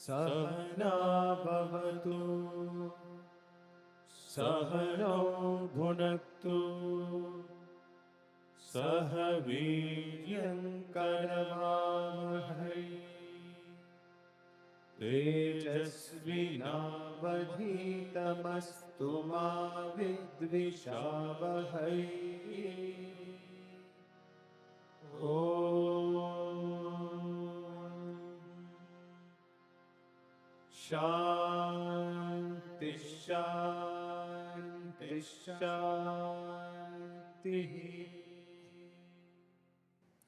Sahana bhavatu, Sahano bhunaktu, Sahaviryam karavahai, Tejasvinavadhitamastu ma vidvishavahai. Shanti, Shanti, Shanti.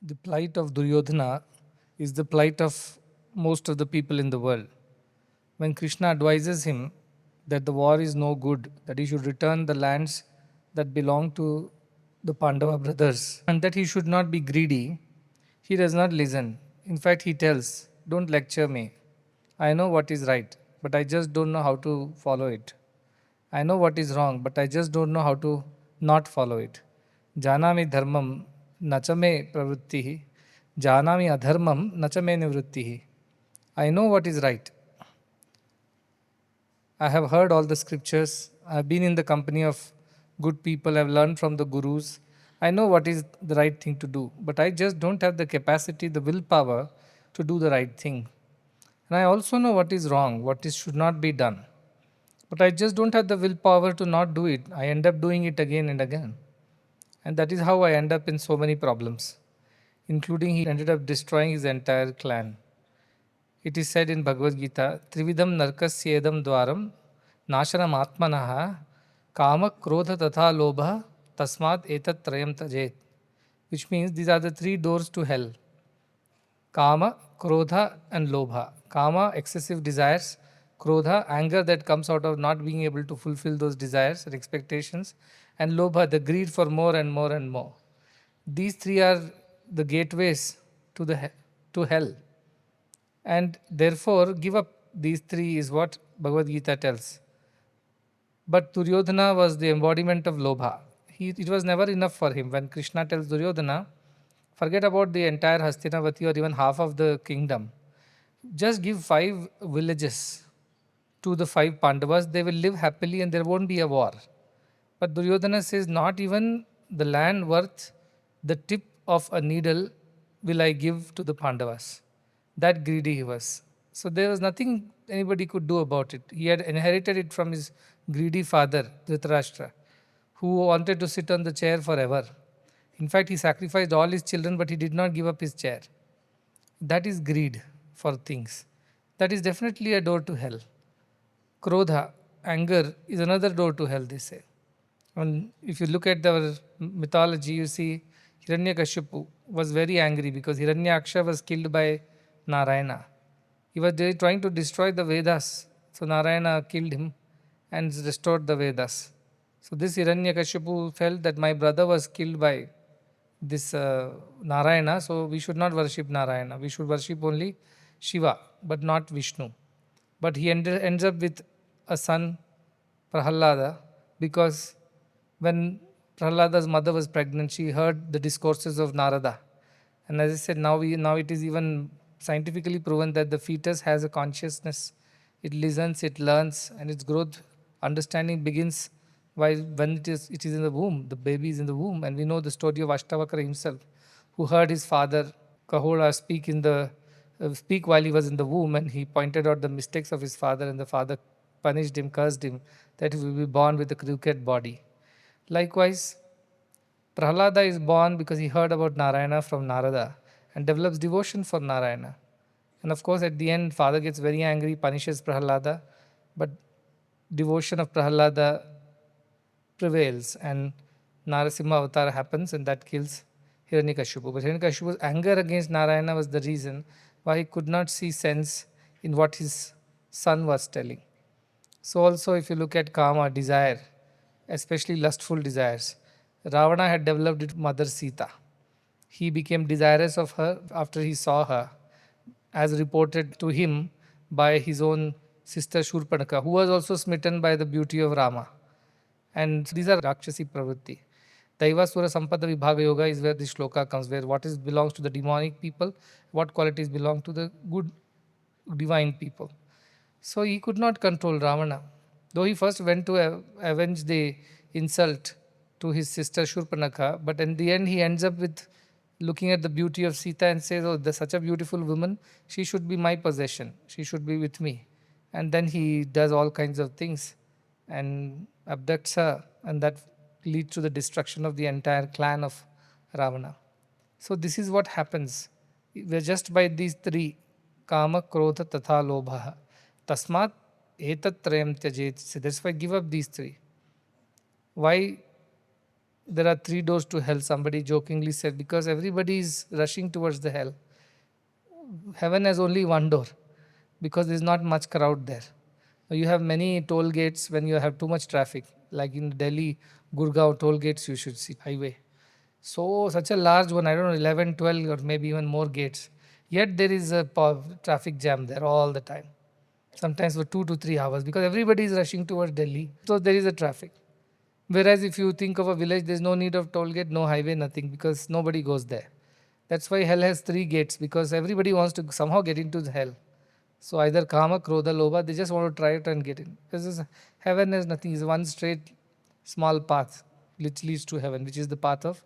The plight of Duryodhana is the plight of most of the people in the world. When Krishna advises him that the war is no good, that he should return the lands that belong to the Pandava brothers, and that he should not be greedy, he does not listen. In fact, he tells, "Don't lecture me. I know what is right, but I just don't know how to follow it. I know what is wrong, but I just don't know how to not follow it. Janami dharmam nachame pravrittihi, janami adharmam nachame nivrittihi." I know what is right. I have heard all the scriptures. I have been in the company of good people. I have learned from the gurus. I know what is the right thing to do, but I just don't have the capacity, the willpower to do the right thing. And I also know what is wrong, what is should not be done. But I just don't have the willpower to not do it. I end up doing it again and again. And that is how I end up in so many problems, including he ended up destroying his entire clan. It is said in Bhagavad Gita, Trividam narkasyedam dwaram nashanam atmanaha kama krodha tatha lobha tasmat etat trayam tajet. Which means these are the three doors to hell. Kama, krodha and lobha. Kama, excessive desires. Krodha, anger that comes out of not being able to fulfill those desires and expectations. And lobha, the greed for more and more and more. These three are the gateways to hell. And therefore, give up these three is what Bhagavad Gita tells. But Duryodhana was the embodiment of Lobha. It was never enough for him. When Krishna tells Duryodhana, forget about the entire Hastinavati or even half of the kingdom. Just give 5 villages to the 5 Pandavas. They will live happily and there won't be a war. But Duryodhana says, not even the land worth the tip of a needle will I give to the Pandavas. That greedy he was. So there was nothing anybody could do about it. He had inherited it from his greedy father, Dhritarashtra, who wanted to sit on the chair forever. In fact, he sacrificed all his children, but he did not give up his chair. That is greed for things. That is definitely a door to hell. Krodha, anger, is another door to hell, they say. And if you look at the mythology, you see Hiranyakashipu was very angry because Hiranyaksha was killed by Narayana. He was trying to destroy the Vedas. So Narayana killed him and restored the Vedas. So this Hiranyakashipu felt that my brother was killed by this Narayana, so we should not worship Narayana. We should worship only Shiva, but not Vishnu. But he ends up with a son, Prahalada, because when Prahalada's mother was pregnant, she heard the discourses of Narada. And as I said, now it is even scientifically proven that the fetus has a consciousness. It listens, it learns, and its growth, understanding begins when it is in the womb. The baby is in the womb, and we know the story of Ashtavakra himself, who heard his father Kahora speak while he was in the womb, and he pointed out the mistakes of his father, and the father punished him, cursed him, that he will be born with a crooked body. Likewise, Prahlada is born because he heard about Narayana from Narada and develops devotion for Narayana. And of course, at the end, father gets very angry, punishes Prahlada, but devotion of Prahlada prevails and Narasimha avatar happens and that kills Hiranyakashipu. But Hiranyakashipu's anger against Narayana was the reason why he could not see sense in what his son was telling. So also if you look at kama, desire, especially lustful desires, Ravana had developed it with Mother Sita. He became desirous of her after he saw her, as reported to him by his own sister Shurpanaka, who was also smitten by the beauty of Rama. And these are Rakshasi Pravritti. Daivasura Sampada Vibhaga Yoga is where this shloka comes, where what is belongs to the demonic people, what qualities belong to the good divine people. So he could not control Ravana. Though he first went to avenge the insult to his sister Shurpanakha, but in the end he ends up with looking at the beauty of Sita and says, "Oh, there's such a beautiful woman, she should be my possession, she should be with me." And then he does all kinds of things and abducts her, and that leads to the destruction of the entire clan of Ravana. So this is what happens. We're just by these three, kama, krodha, tatha, lobha. Tasmat etat trayam tyajet. So that's why give up these three. Why there are three doors to hell? Somebody jokingly said, because everybody is rushing towards the hell. Heaven has only one door because there's not much crowd there. You have many toll gates when you have too much traffic, like in Delhi, Gurgaon toll gates you should see, highway. So such a large one, I don't know, 11, 12 or maybe even more gates. Yet there is a traffic jam there all the time. Sometimes for 2 to 3 hours because everybody is rushing towards Delhi. So there is a traffic. Whereas if you think of a village, there's no need of toll gate, no highway, nothing because nobody goes there. That's why hell has 3 gates because everybody wants to somehow get into the hell. So either Kama, Krodha, Lobha, they just want to try it and get in. Because heaven is nothing, it's one straight small path which leads to heaven, which is the path of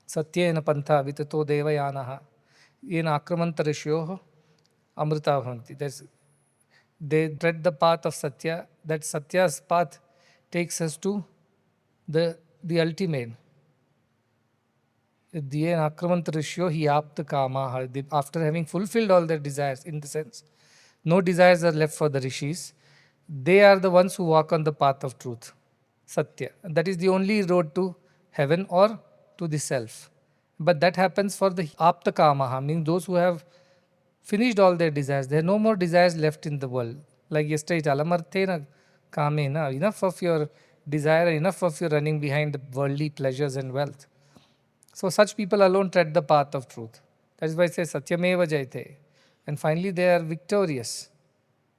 Satyena Pantha Vitato Devayanaha. Yena Akramanta Rishyoho Amrita Bhavanti. They tread the path of Satya. That Satya's path takes us to the ultimate. After having fulfilled all their desires, in the sense, no desires are left for the rishis. They are the ones who walk on the path of truth, Satya. And that is the only road to heaven or to the self. But that happens for the apta kamaha, meaning those who have finished all their desires. There are no more desires left in the world. Like yesterday, alamartena kamena, enough of your desire, enough of your running behind the worldly pleasures and wealth. So such people alone tread the path of truth. That is why it says Satyameva Jayate. And finally they are victorious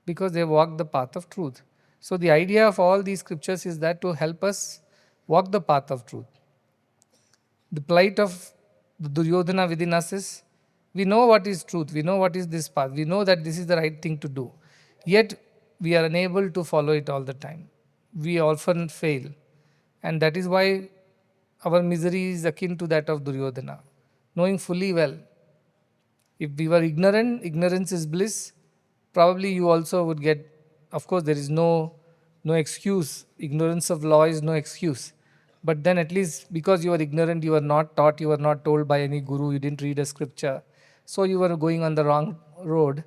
because they walk the path of truth. So the idea of all these scriptures is that to help us walk the path of truth. The plight of the Duryodhana within us is, we know what is truth, we know what is this path, we know that this is the right thing to do. Yet we are unable to follow it all the time. We often fail. And that is why our misery is akin to that of Duryodhana. Knowing fully well, if we were ignorant, ignorance is bliss, probably you also would get, of course there is no excuse. Ignorance of law is no excuse. But then at least because you are ignorant, you were not taught, you were not told by any guru, you didn't read a scripture, so you were going on the wrong road,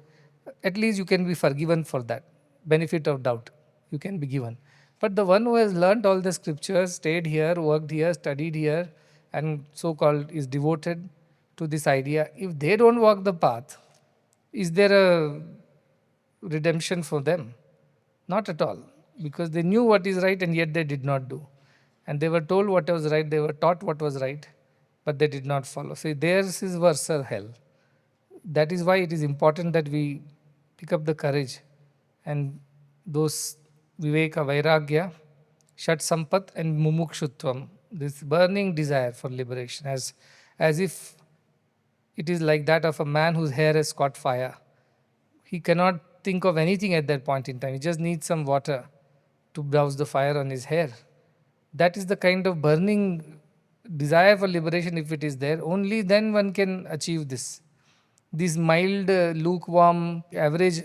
at least you can be forgiven for that. Benefit of doubt, you can be given. But the one who has learnt all the scriptures, stayed here, worked here, studied here, and so-called is devoted to this idea, if they don't walk the path, is there a redemption for them? Not at all. Because they knew what is right and yet they did not do. And they were told what was right, they were taught what was right, but they did not follow. So theirs is worse hell. That is why it is important that we pick up the courage and those Viveka, Vairagya, Shat Sampat and Mumukshutvam, this burning desire for liberation, as if it is like that of a man whose hair has caught fire. He cannot think of anything at that point in time. He just needs some water to douse the fire on his hair. That is the kind of burning desire for liberation, if it is there. Only then one can achieve this. This mild, lukewarm, average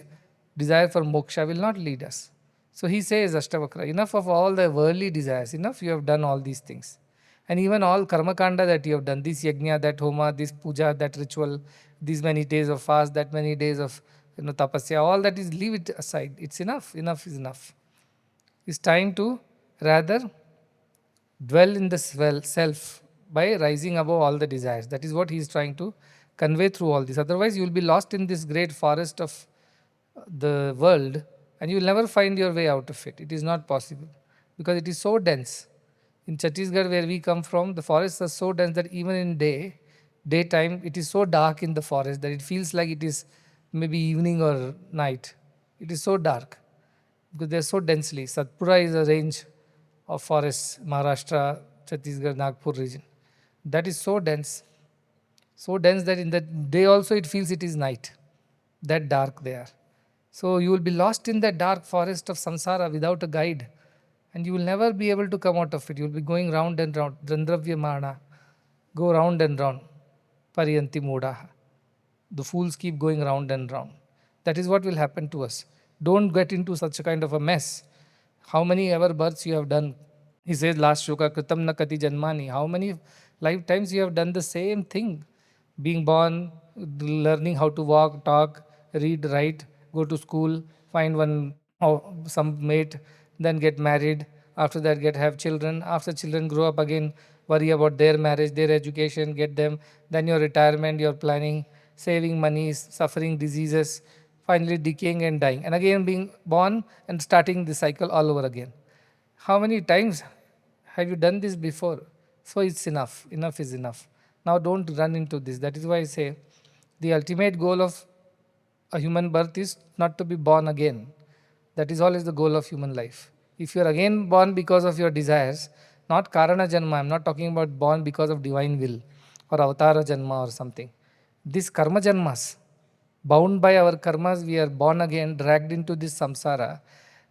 desire for moksha will not lead us. So he says, Ashtavakra, enough of all the worldly desires, enough, you have done all these things. And even all karma kanda that you have done, this yajna, that homa, this puja, that ritual, these many days of fast, that many days of tapasya, all that is, leave it aside. It's enough, enough is enough. It's time to rather dwell in the self by rising above all the desires. That is what he is trying to convey through all this. Otherwise, you will be lost in this great forest of the world and you will never find your way out of it. It is not possible because it is so dense. In Chhattisgarh, where we come from, the forests are so dense that even in daytime, it is so dark in the forest that it feels like it is maybe evening or night. It is so dark because they are so densely. Satpura is a range of forests, Maharashtra, Chhattisgarh, Nagpur region. That is so dense that in the day also it feels it is night. That dark there. So you will be lost in that dark forest of samsara without a guide, and you will never be able to come out of it. You will be going round and round. Drandravya go round and round. Pariyanti Mudaha. The fools keep going round and round. That is what will happen to us. Don't get into such a kind of a mess. How many ever births you have done? He says, last shloka, Kritam na kati janmani. How many lifetimes you have done the same thing? Being born, learning how to walk, talk, read, write, go to school, find some mate, then get married. After that, have children. After children grow up again, worry about their marriage, their education, get them. Then your retirement, your planning, saving money, suffering diseases, finally decaying and dying. And again being born and starting the cycle all over again. How many times have you done this before? So it's enough. Enough is enough. Now don't run into this. That is why I say the ultimate goal of a human birth is not to be born again. That is always the goal of human life. If you are again born because of your desires, not Karana Janma, I am not talking about born because of divine will or Avatara Janma or something. This Karma Janmas, bound by our karmas, we are born again, dragged into this samsara,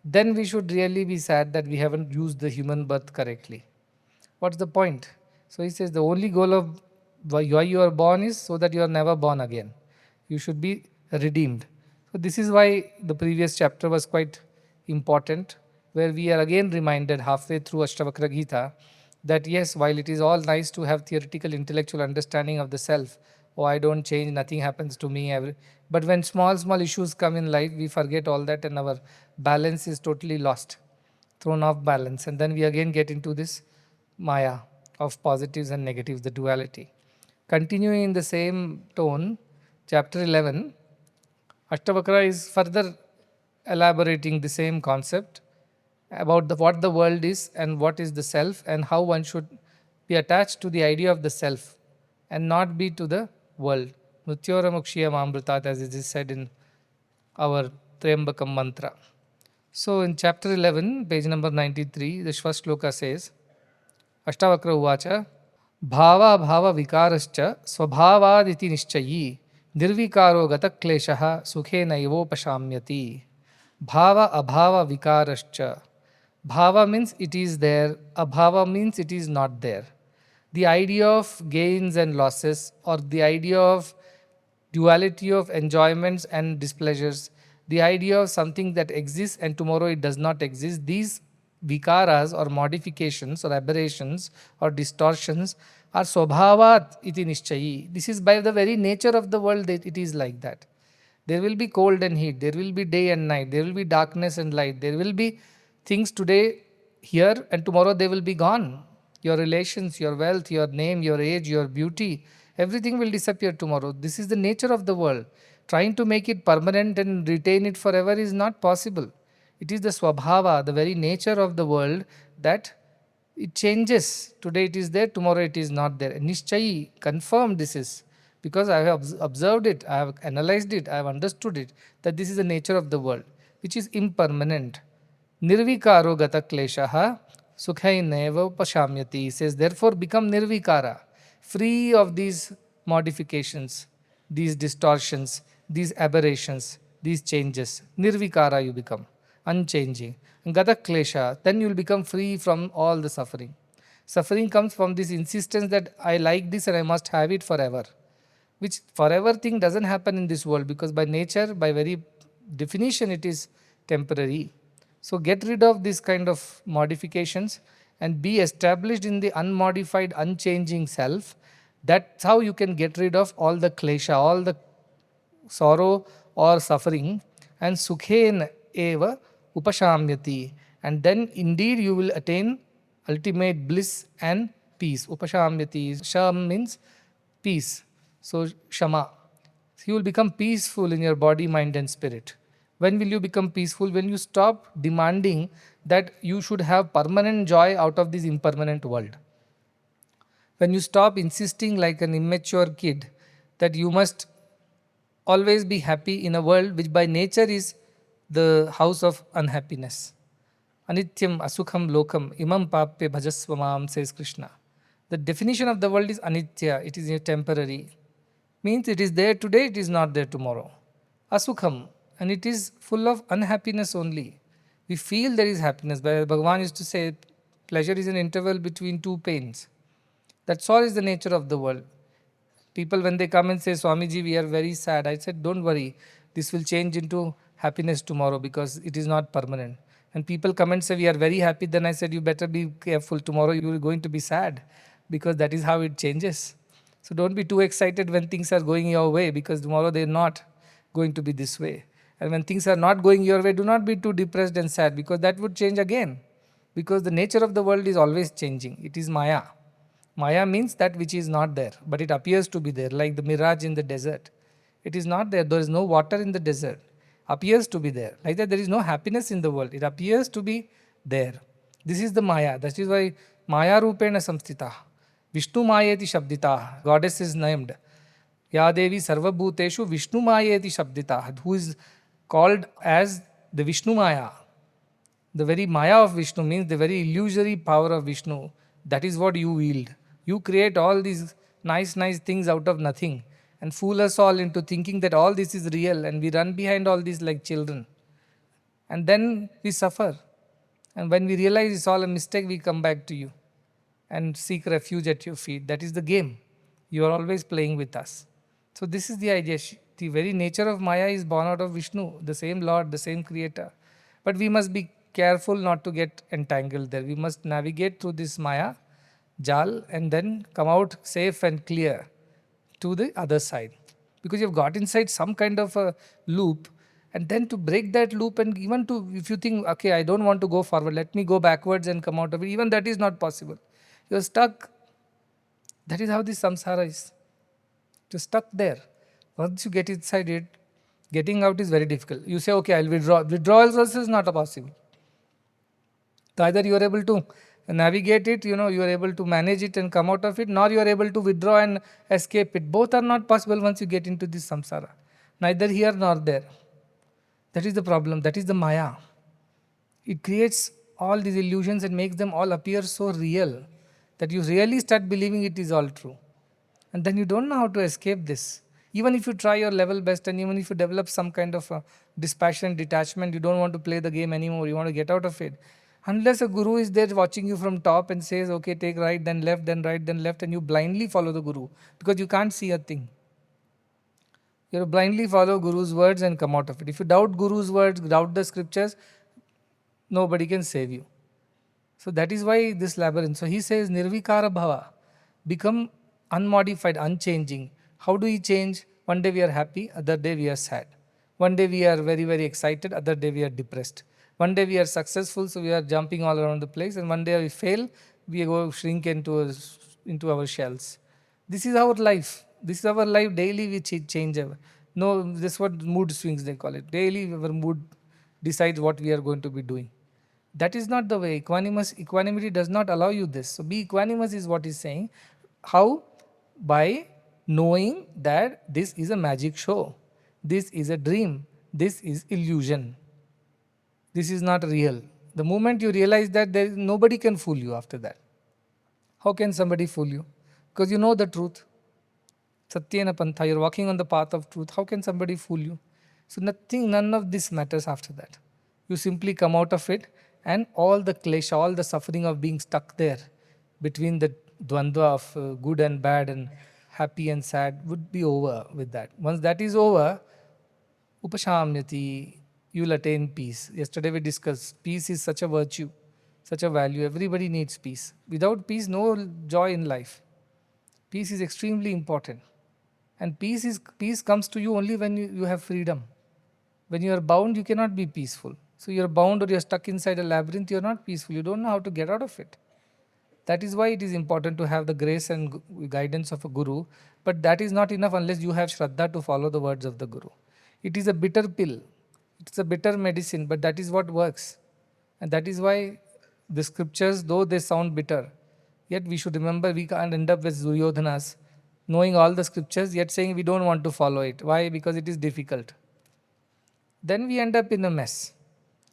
then we should really be sad that we haven't used the human birth correctly. What's the point? So he says the only goal of why you are born is so that you are never born again. You should be redeemed. So this is why the previous chapter was quite important, where we are again reminded halfway through Ashtavakra Gita that yes, while it is all nice to have theoretical intellectual understanding of the self, oh, I don't change, nothing happens to me, but when small issues come in life, we forget all that and our balance is totally lost, thrown off balance, and then we again get into this maya of positives and negatives, the duality. Continuing in the same tone, chapter 11, Ashtavakra is further elaborating the same concept about what the world is and what is the self and how one should be attached to the idea of the self and not be to the world. Mrityora Mukshiyam Amritat, as it is said in our Triambakam mantra. So in chapter 11, page number 93, the first shloka says, Ashtavakra Uvacha, Bhava Bhava Vikarascha Swabhavaditi Nishchayi Nirvikaro Gata Kleshaha Sukhe Naivo Pashamyati. Bhava Abhava Vikarascha. Bhava means it is there, Abhava means it is not there. The idea of gains and losses, or the idea of duality of enjoyments and displeasures, the idea of something that exists and tomorrow it does not exist, these vikaras or modifications or aberrations or distortions are swabhavat iti nishchayi. This is by the very nature of the world that it is like that. There will be cold and heat, there will be day and night, there will be darkness and light, there will be things today here and tomorrow they will be gone. Your relations, your wealth, your name, your age, your beauty, everything will disappear tomorrow. This is the nature of the world. Trying to make it permanent and retain it forever is not possible. It is the swabhava, the very nature of the world, that it changes. Today it is there, tomorrow it is not there. Nishchayi, confirmed this is. Because I have observed it, I have analyzed it, I have understood it, that this is the nature of the world, which is impermanent. Nirvikaro gata kleshaha sukhai neva pashamyati. He says, therefore become nirvikara, free of these modifications, these distortions, these aberrations, these changes. Nirvikara you become, unchanging. Gata klesha, then you will become free from all the suffering. Suffering comes from this insistence that I like this and I must have it forever. Which forever thing doesn't happen in this world, because by nature, by very definition, it is temporary. So get rid of this kind of modifications and be established in the unmodified, unchanging self. That's how you can get rid of all the klesha, all the sorrow or suffering, and sukhen eva upashamyati. And then indeed you will attain ultimate bliss and peace. Upashamyati. Sham means peace. So Shama. You will become peaceful in your body, mind and spirit. When will you become peaceful? When you stop demanding that you should have permanent joy out of this impermanent world. When you stop insisting like an immature kid that you must always be happy in a world which by nature is the house of unhappiness. Anityam asukham lokam imam pappe bhajasvamam, says Krishna. The definition of the world is anitya, it is temporary. Means it is there today, it is not there tomorrow. Asukham, and it is full of unhappiness only. We feel there is happiness. But Bhagavan used to say, pleasure is an interval between two pains. That's all is the nature of the world. People, when they come and say, Swamiji, we are very sad, I said, don't worry, this will change into happiness tomorrow because it is not permanent. And people come and say, we are very happy, then I said, you better be careful, tomorrow you are going to be sad because that is how it changes. So don't be too excited when things are going your way because tomorrow they are not going to be this way. And when things are not going your way, do not be too depressed and sad because that would change again. Because the nature of the world is always changing. It is Maya. Maya means that which is not there, but it appears to be there, like the mirage in the desert. It is not there. There is no water in the desert. Appears to be there. Like that, there is no happiness in the world. It appears to be there. This is the Maya. That is why Maya Rupena Samstita. Vishnu Mayeti Shabdita. Goddess is named. Ya Devi Sarvabhuteshu Vishnu Mayeti Shabdita. Who is called as the Vishnu Maya. The very Maya of Vishnu means the very illusory power of Vishnu. That is what you wield. You create all these nice things out of nothing and fool us all into thinking that all this is real, and we run behind all this like children. And then we suffer. And when we realize it's all a mistake, we come back to you and seek refuge at your feet. That is the game. You are always playing with us. So this is the idea. The very nature of Maya is born out of Vishnu, the same Lord, the same Creator. But we must be careful not to get entangled there. We must navigate through this Maya, Jal, and then come out safe and clear to the other side. Because you've got inside some kind of a loop, and then to break that loop, and even to, if you think, okay, I don't want to go forward, let me go backwards and come out of it, even that is not possible. You're stuck. That is how this samsara is. You're stuck there. Once you get inside it, getting out is very difficult. You say, okay, I'll withdraw. Withdrawal also is not possible. So either you are able to navigate it, you are able to manage it and come out of it, nor you are able to withdraw and escape it. Both are not possible once you get into this samsara. Neither here nor there. That is the problem. That is the Maya. It creates all these illusions and makes them all appear so real that you really start believing it is all true. And then you don't know how to escape this. Even if you try your level best and even if you develop some kind of dispassion, detachment, you don't want to play the game anymore, you want to get out of it. Unless a guru is there watching you from top and says, okay, take right, then left, then right, then left, and you blindly follow the guru because you can't see a thing. You blindly follow guru's words and come out of it. If you doubt guru's words, doubt the scriptures, nobody can save you. So that is why this labyrinth. So he says, Nirvikara Bhava, become unmodified, unchanging. How do we change? One day we are happy, other day we are sad. One day we are very, very excited, other day we are depressed. One day we are successful, so we are jumping all around the place, and one day we fail, we go shrink into our shells. This is our life. This is our life. Daily we change. No, this is what mood swings they call it. Daily our mood decides what we are going to be doing. That is not the way. Equanimity does not allow you this. So be equanimous is what he's saying. How? By knowing that this is a magic show. This is a dream. This is illusion. This is not real. The moment you realize that, nobody can fool you after that. How can somebody fool you? Because you know the truth. Satyena Pantha, you're walking on the path of truth. How can somebody fool you? So none of this matters after that. You simply come out of it, and all the klesha, all the suffering of being stuck there between the dvandva of good and bad and happy and sad would be over with that. Once that is over, upashamyati, you will attain peace. Yesterday we discussed, peace is such a virtue, such a value. Everybody needs peace. Without peace, no joy in life. Peace is extremely important. And peace comes to you only when you have freedom. When you are bound, you cannot be peaceful. So you are bound or you are stuck inside a labyrinth, you are not peaceful. You don't know how to get out of it. That is why it is important to have the grace and guidance of a guru. But that is not enough unless you have Shraddha to follow the words of the guru. It is a bitter pill. It's a bitter medicine, but that is what works. And that is why the scriptures, though they sound bitter, yet we should remember we can't end up with Duryodhanas, knowing all the scriptures, yet saying we don't want to follow it. Why? Because it is difficult. Then we end up in a mess.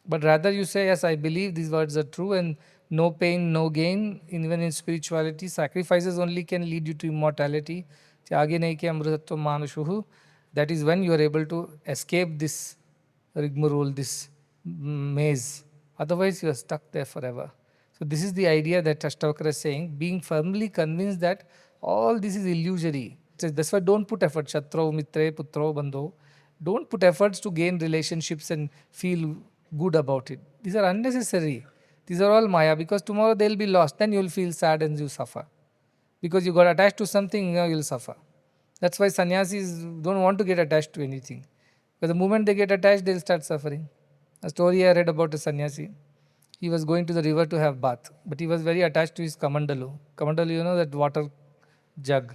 But rather you say, yes, I believe these words are true, and no pain, no gain. Even in spirituality, sacrifices only can lead you to immortality. Tyage nahi ke amrutatvam manushuhu. That is when you are able to escape this rigmarole, this maze. Otherwise, you are stuck there forever. So this is the idea that Ashtavakra is saying, being firmly convinced that all this is illusory. So that's why don't put effort. Shatro, mitre, putro, bandho. Don't put efforts to gain relationships and feel good about it. These are unnecessary. These are all Maya, because tomorrow they'll be lost. Then you'll feel sad and you suffer. Because you got attached to something, you'll suffer. That's why sannyasis don't want to get attached to anything. Because the moment they get attached, they'll start suffering. A story I read about a sannyasi. He was going to the river to have bath, but he was very attached to his kamandalu. Kamandalu, you know, that water jug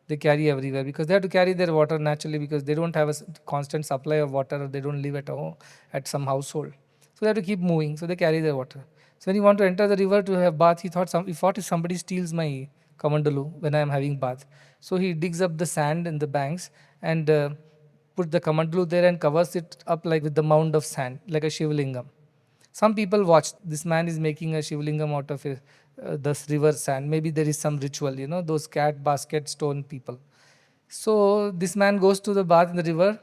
they carry everywhere, because they have to carry their water naturally, because they don't have a constant supply of water, or they don't live at home at some household. So they have to keep moving. So they carry their water. So when he want to enter the river to have bath, he thought if somebody steals my kamandalu when I am having bath. So he digs up the sand in the banks and put the kamandalu there and covers it up like with the mound of sand, like a shivlingam. Some people watch. This man is making a shivlingam out of this river sand. Maybe there is some ritual, you know, those cat basket stone people. So this man goes to the bath in the river.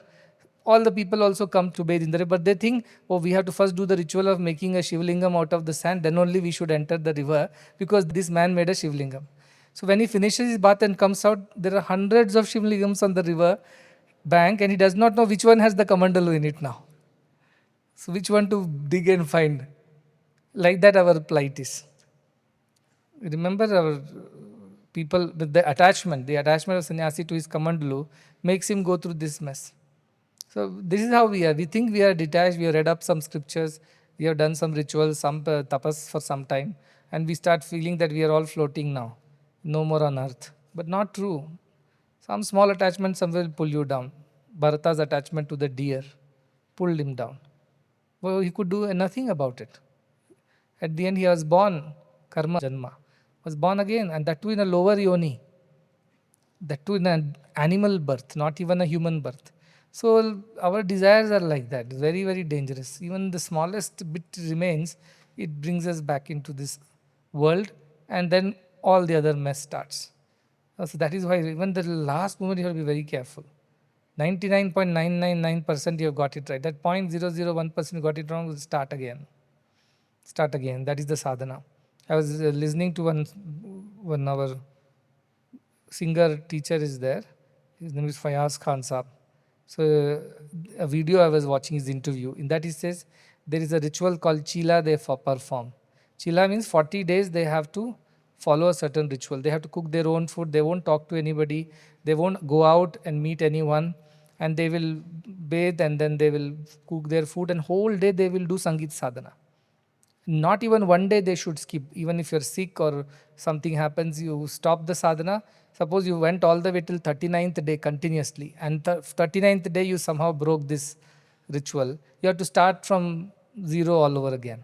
All the people also come to bathe in the river, but they think, oh, we have to first do the ritual of making a shivlingam out of the sand, then only we should enter the river, because this man made a shivlingam. So when he finishes his bath and comes out, there are hundreds of shivlingams on the river bank, and he does not know which one has the kamandalu in it now. So which one to dig and find? Like that our plight is. Remember, our people, the attachment of sannyasi to his kamandalu makes him go through this mess. So this is how we are. We think we are detached. We have read up some scriptures. We have done some rituals, some tapas for some time, and we start feeling that we are all floating now, no more on earth. But not true. Some small attachment somewhere will pull you down. Bharata's attachment to the deer pulled him down. Well, he could do nothing about it. At the end, he was born, karma janma, was born again, and that too in a lower yoni, that too in an animal birth, not even a human birth. So our desires are like that, very, very dangerous. Even the smallest bit remains, it brings us back into this world, and then all the other mess starts. So that is why even the last moment you have to be very careful. 99.999% you have got it right. That 0.001% you got it wrong, will start again. Start again. That is the sadhana. I was listening to one our singer teacher is there. His name is Fayaz Khan Saab. So a video I was watching his interview. In that he says there is a ritual called Chila they perform. Chila means 40 days they have to follow a certain ritual. They have to cook their own food. They won't talk to anybody. They won't go out and meet anyone. And they will bathe, and then they will cook their food, and whole day they will do Sangeet sadhana. Not even one day they should skip. Even if you're sick or something happens, you stop the sadhana. Suppose you went all the way till 39th day continuously, and the 39th day you somehow broke this ritual. You have to start from zero all over again.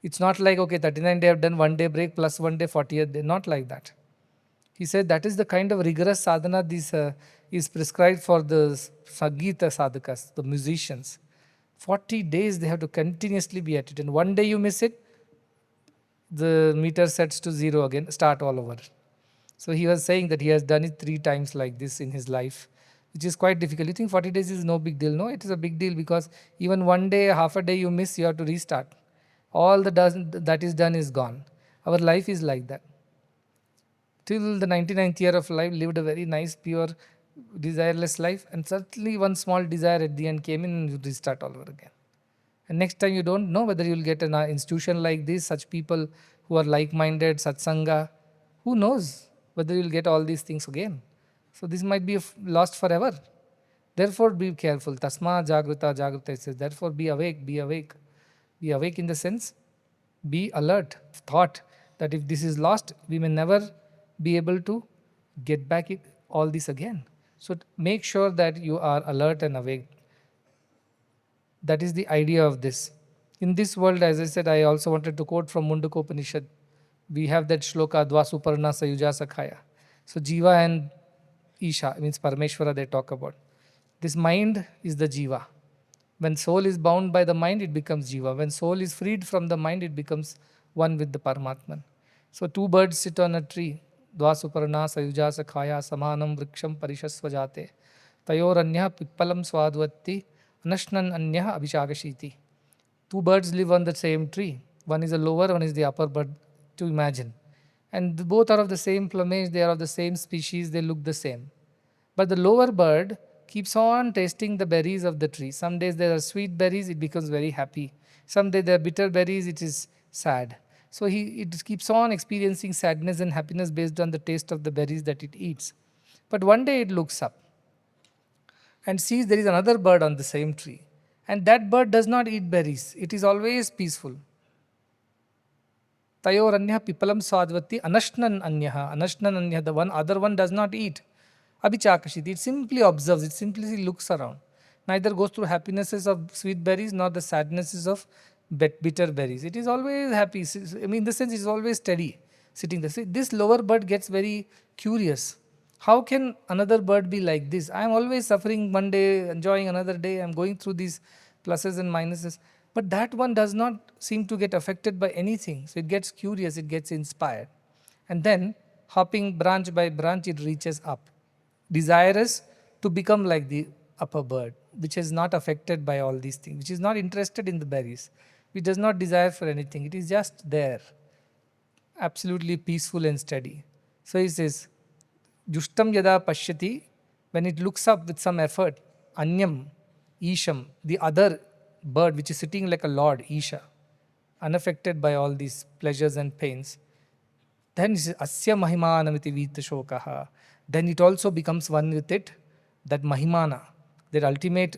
It's not like, okay, 39th day I've done 1 day break plus 1 day 40th day. Not like that. He said that is the kind of rigorous sadhana this is prescribed for the Sangeeta sadhakas, the musicians. 40 days they have to continuously be at it. And one day you miss it, the meter sets to zero again, start all over. So he was saying that he has done it 3 times like this in his life, which is quite difficult. You think 40 days is no big deal? No, it is a big deal, because even 1 day, half a day you miss, you have to restart. All that is done is gone. Our life is like that. Till the 99th year of life, lived a very nice, pure, desireless life, and certainly one small desire at the end came in, and you restart all over again. And next time you don't know whether you'll get an institution like this, such people who are like-minded, satsanga. Who knows whether you'll get all these things again. So this might be lost forever. Therefore be careful. Tasma jagruta jagruta, it says. Therefore be awake, be awake. Be awake in the sense, be alert. Thought that if this is lost, we may never be able to get back all this again. So make sure that you are alert and awake. That is the idea of this. In this world, as I said, I also wanted to quote from Mundaka Upanishad. We have that shloka, Dvasuparna Sayuja Sakhaya. So Jiva and Isha, means Parameshwara, they talk about. This mind is the Jiva. When soul is bound by the mind, it becomes Jiva. When soul is freed from the mind, it becomes one with the Paramatman. So two birds sit on a tree. Dvasuparna sayuja sakhaya samanam vriksham parishasvajate. Tayoranya pippalam swadvatti anashnan anya abhishagashiti. Two birds live on the same tree. One is a lower, one is the upper bird, to imagine. And both are of the same plumage, they are of the same species, they look the same. But the lower bird keeps on tasting the berries of the tree. Some days there are sweet berries, it becomes very happy. Some days there are bitter berries, it is sad. So it keeps on experiencing sadness and happiness based on the taste of the berries that it eats. But one day it looks up and sees there is another bird on the same tree. And that bird does not eat berries, it is always peaceful. Tayoranya pipalam swadvati anashnan anyaha. Anashnan anyaha, the one other one does not eat. Abhichakashiti, it simply observes, it simply looks around. Neither goes through happinesses of sweet berries nor the sadnesses of bitter berries. It is always happy. I mean, in the sense, it is always steady, sitting there. See, this lower bird gets very curious. How can another bird be like this? I am always suffering one day, enjoying another day. I am going through these pluses and minuses. But that one does not seem to get affected by anything. So it gets curious, it gets inspired. And then, hopping branch by branch, it reaches up, desirous to become like the upper bird, which is not affected by all these things, which is not interested in the berries, which does not desire for anything. It is just there, absolutely peaceful and steady. So he says, Jushtam yada pashyati, when it looks up with some effort, Anyam, Isham, the other bird which is sitting like a lord, Isha, unaffected by all these pleasures and pains, then it says, Asya mahimanamiti vita shokaha. Then it also becomes one with it, that mahimana, that ultimate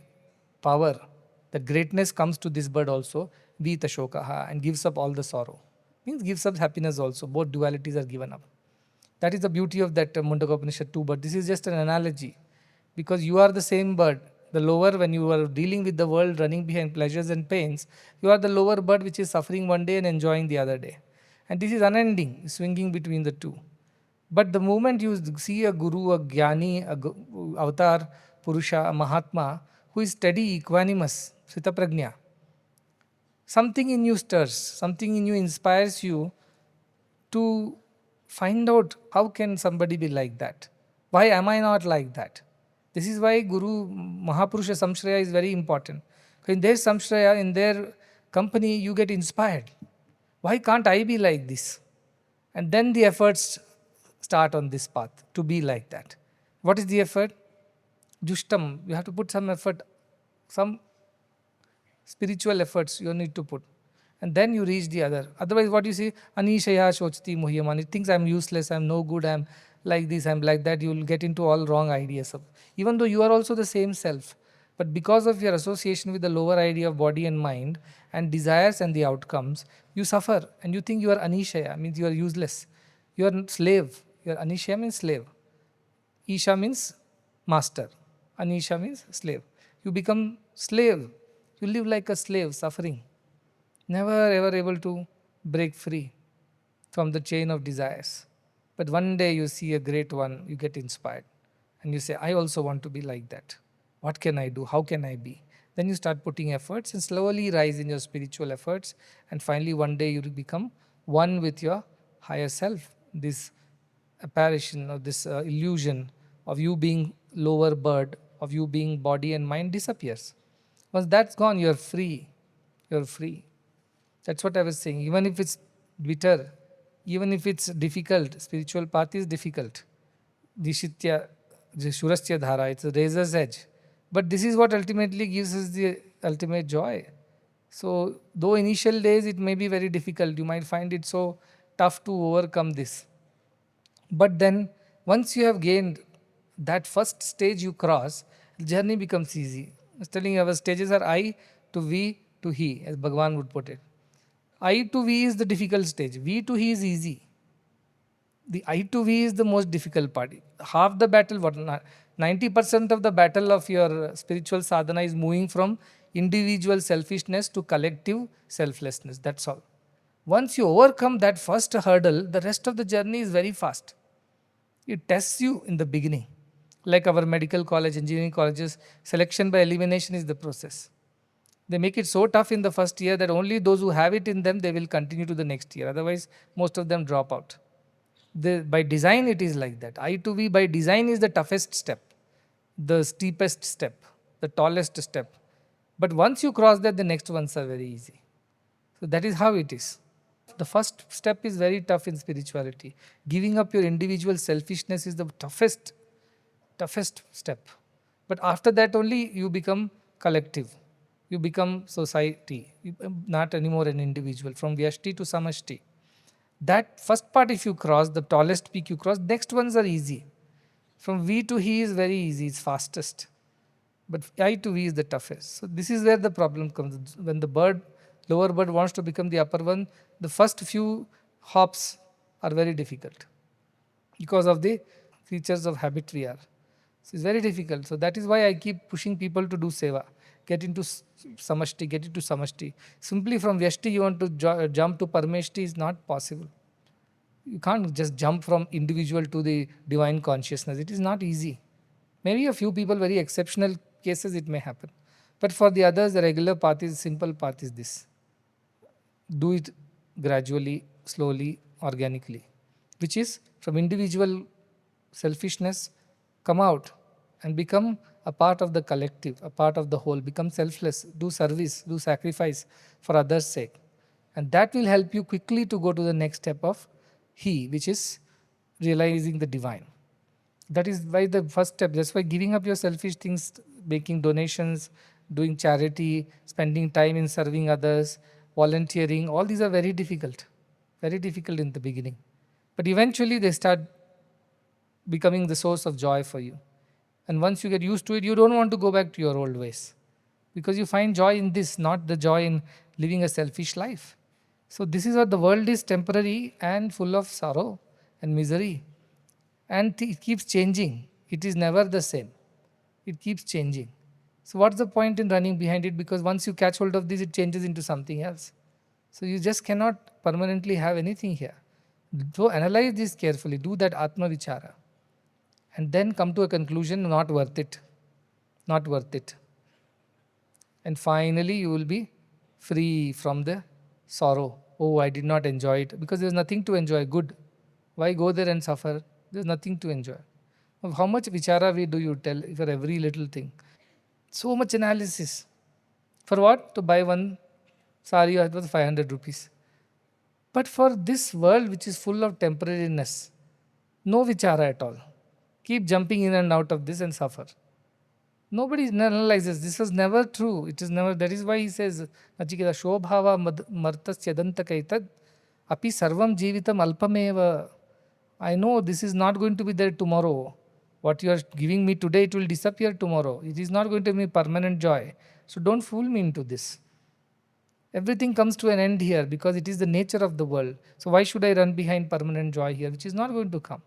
power, the greatness comes to this bird also, vita shokaha, and gives up all the sorrow. Means gives up happiness also. Both dualities are given up. That is the beauty of that Mundaka Upanishad too, but this is just an analogy. Because you are the same bird. The lower, when you are dealing with the world, running behind pleasures and pains, you are the lower bird which is suffering one day and enjoying the other day. And this is unending, swinging between the two. But the moment you see a guru, a jnani, a avatar, purusha, a mahatma, who is steady, equanimous, sthita something in you stirs, something in you inspires you to find out how can somebody be like that? Why am I not like that? This is why Guru Mahapurusha Samshraya is very important. In their Samshraya, in their company, you get inspired. Why can't I be like this? And then the efforts start on this path to be like that. What is the effort? Jushtam, you have to put some effort, some spiritual efforts you need to put. And then you reach the other. Otherwise, what you see, Anishaya Shochti Muhyaman, it thinks I'm useless, I'm no good, I'm like this, I'm like that, you will get into all wrong ideas. Even though you are also the same self. But because of your association with the lower idea of body and mind and desires and the outcomes, you suffer and you think you are Anishaya, means you are useless. You are slave. Your Anishaya means slave. Isha means master. Anisha means slave. You become slave. You live like a slave, suffering. Never ever able to break free from the chain of desires. But one day you see a great one, you get inspired. And you say, I also want to be like that. What can I do? How can I be? Then you start putting efforts and slowly rise in your spiritual efforts. And finally one day you will become one with your higher self. This apparition or this illusion of you being lower bird, of you being body and mind disappears. Once that's gone, you're free. You're free. That's what I was saying. Even if it's bitter, even if it's difficult, spiritual path is difficult. Dishitya, Shurastya Dhara, it's a razor's edge. But this is what ultimately gives us the ultimate joy. So, though initial days it may be very difficult, you might find it so tough to overcome this. But then, once you have gained that first stage you cross, the journey becomes easy. I was telling you, our stages are I to V to He, as Bhagavan would put it. I to V is the difficult stage. V to He is easy. The I to V is the most difficult part. Half the battle, 90% of the battle of your spiritual sadhana is moving from individual selfishness to collective selflessness. That's all. Once you overcome that first hurdle, the rest of the journey is very fast. It tests you in the beginning. Like our medical college, engineering colleges, selection by elimination is the process. They make it so tough in the first year that only those who have it in them, they will continue to the next year. Otherwise, most of them drop out. By design, it is like that. I to V by design is the toughest step, the steepest step, the tallest step. But once you cross that, the next ones are very easy. So that is how it is. The first step is very tough in spirituality. Giving up your individual selfishness is the toughest step. But after that only you become collective. You become society. Not anymore an individual. From Vyashti to Samashti. That first part if you cross, the tallest peak you cross, next ones are easy. From V to He is very easy, it's fastest. But I to V is the toughest. So this is where the problem comes. When the lower bird wants to become the upper one, the first few hops are very difficult because of the creatures of habit we are. So it's very difficult. So that is why I keep pushing people to do seva. Get into samashti, get into samashti. Simply from vyashti you want to jump to parmeshti is not possible. You can't just jump from individual to the divine consciousness. It is not easy. Maybe a few people, very exceptional cases, it may happen. But for the others, the regular path is, simple path is this. Do it gradually, slowly, organically. Which is from individual selfishness, come out and become a part of the collective, a part of the whole. Become selfless, do service, do sacrifice for others' sake. And that will help you quickly to go to the next step of He, which is realizing the divine. That is why the first step, that's why giving up your selfish things, making donations, doing charity, spending time in serving others, volunteering, all these are very difficult in the beginning. But eventually they start becoming the source of joy for you. And once you get used to it, you don't want to go back to your old ways. Because you find joy in this, not the joy in living a selfish life. So this is what the world is, temporary and full of sorrow and misery. And it keeps changing. It is never the same. It keeps changing. So what's the point in running behind it? Because once you catch hold of this, it changes into something else. So you just cannot permanently have anything here. So analyze this carefully. Do that Atma Vichara. And then come to a conclusion, not worth it. Not worth it. And finally you will be free from the sorrow. Oh, I did not enjoy it. Because there's nothing to enjoy. Good. Why go there and suffer? There's nothing to enjoy. How much vichara do you tell for every little thing? So much analysis. For what? To buy one sari worth 500 rupees. But for this world which is full of temporariness, no vichara at all. Keep jumping in and out of this and suffer. Nobody analyzes. This was never true. It is never. That is why he says, Nachiketa, Shobhava martasya dantakaitad api sarvam jivitam alpameva. I know this is not going to be there tomorrow. What you are giving me today, it will disappear tomorrow. It is not going to be permanent joy. So don't fool me into this. Everything comes to an end here because it is the nature of the world. So why should I run behind permanent joy here, which is not going to come?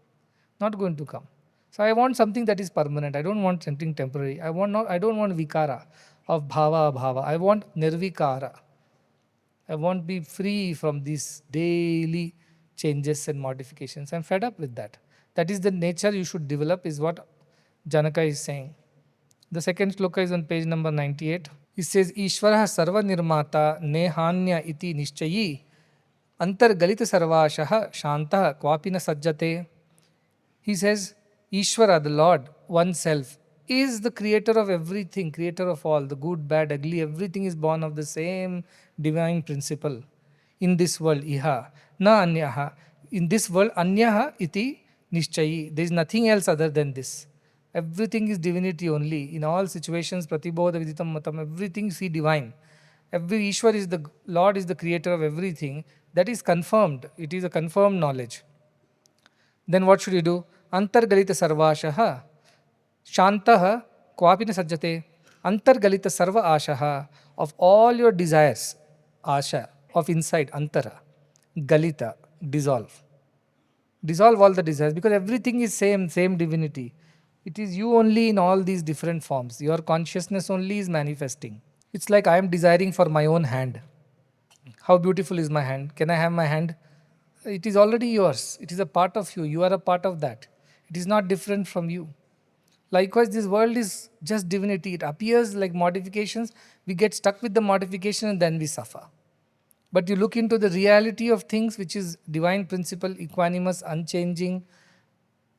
Not going to come. So I want something that is permanent. I don't want something temporary. I don't want vikara of bhava abhava. I want nirvikara. I want to be free from these daily changes and modifications. I'm fed up with that. That is the nature you should develop, is what Janaka is saying. The second sloka is on page number 98. He says, Ishvara sarva nirmata nehanya iti nishchayi antargalita sarvashaha shantah kvapina sajjate. He says, Ishvara, the Lord, oneself, is the creator of everything, creator of all, the good, bad, ugly, everything is born of the same divine principle. In this world, iha, na anyaha. In this world, anyaha iti nishchayi. There is nothing else other than this. Everything is divinity only. In all situations, pratibodha viditam matam, everything see divine. Every Ishwar is the Lord, is the creator of everything. That is confirmed. It is a confirmed knowledge. Then what should you do? Antargalita sarvashaha shantaha kvapina sajjate. Antargalita sarva ashaha, of all your desires, asha, of inside, antara, galita, dissolve. Dissolve all the desires, because everything is same divinity. It is you only in all these different forms. Your consciousness only is manifesting. It's like I am desiring for my own hand. How beautiful is my hand? Can I have my hand? It is already yours. It is a part of you. You are a part of that. It is not different from you. Likewise, this world is just divinity. It appears like modifications. We get stuck with the modification and then we suffer. But you look into the reality of things, which is divine principle, equanimous, unchanging,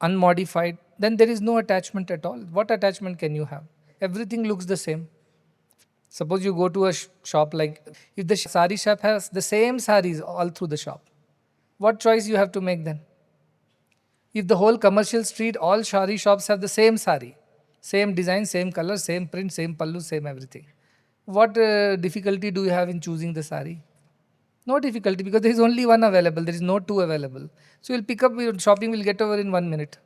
unmodified, then there is no attachment at all. What attachment can you have? Everything looks the same. Suppose you go to a shop, like if the sari shop has the same saris all through the shop, what choice you have to make then? If the whole commercial street, all sari shops have the same sari, same design, same color, same print, same pallu, same everything, what difficulty do you have in choosing the sari? No difficulty, because there is only one available, there is no two available. So you'll pick up, your shopping will get over in 1 minute.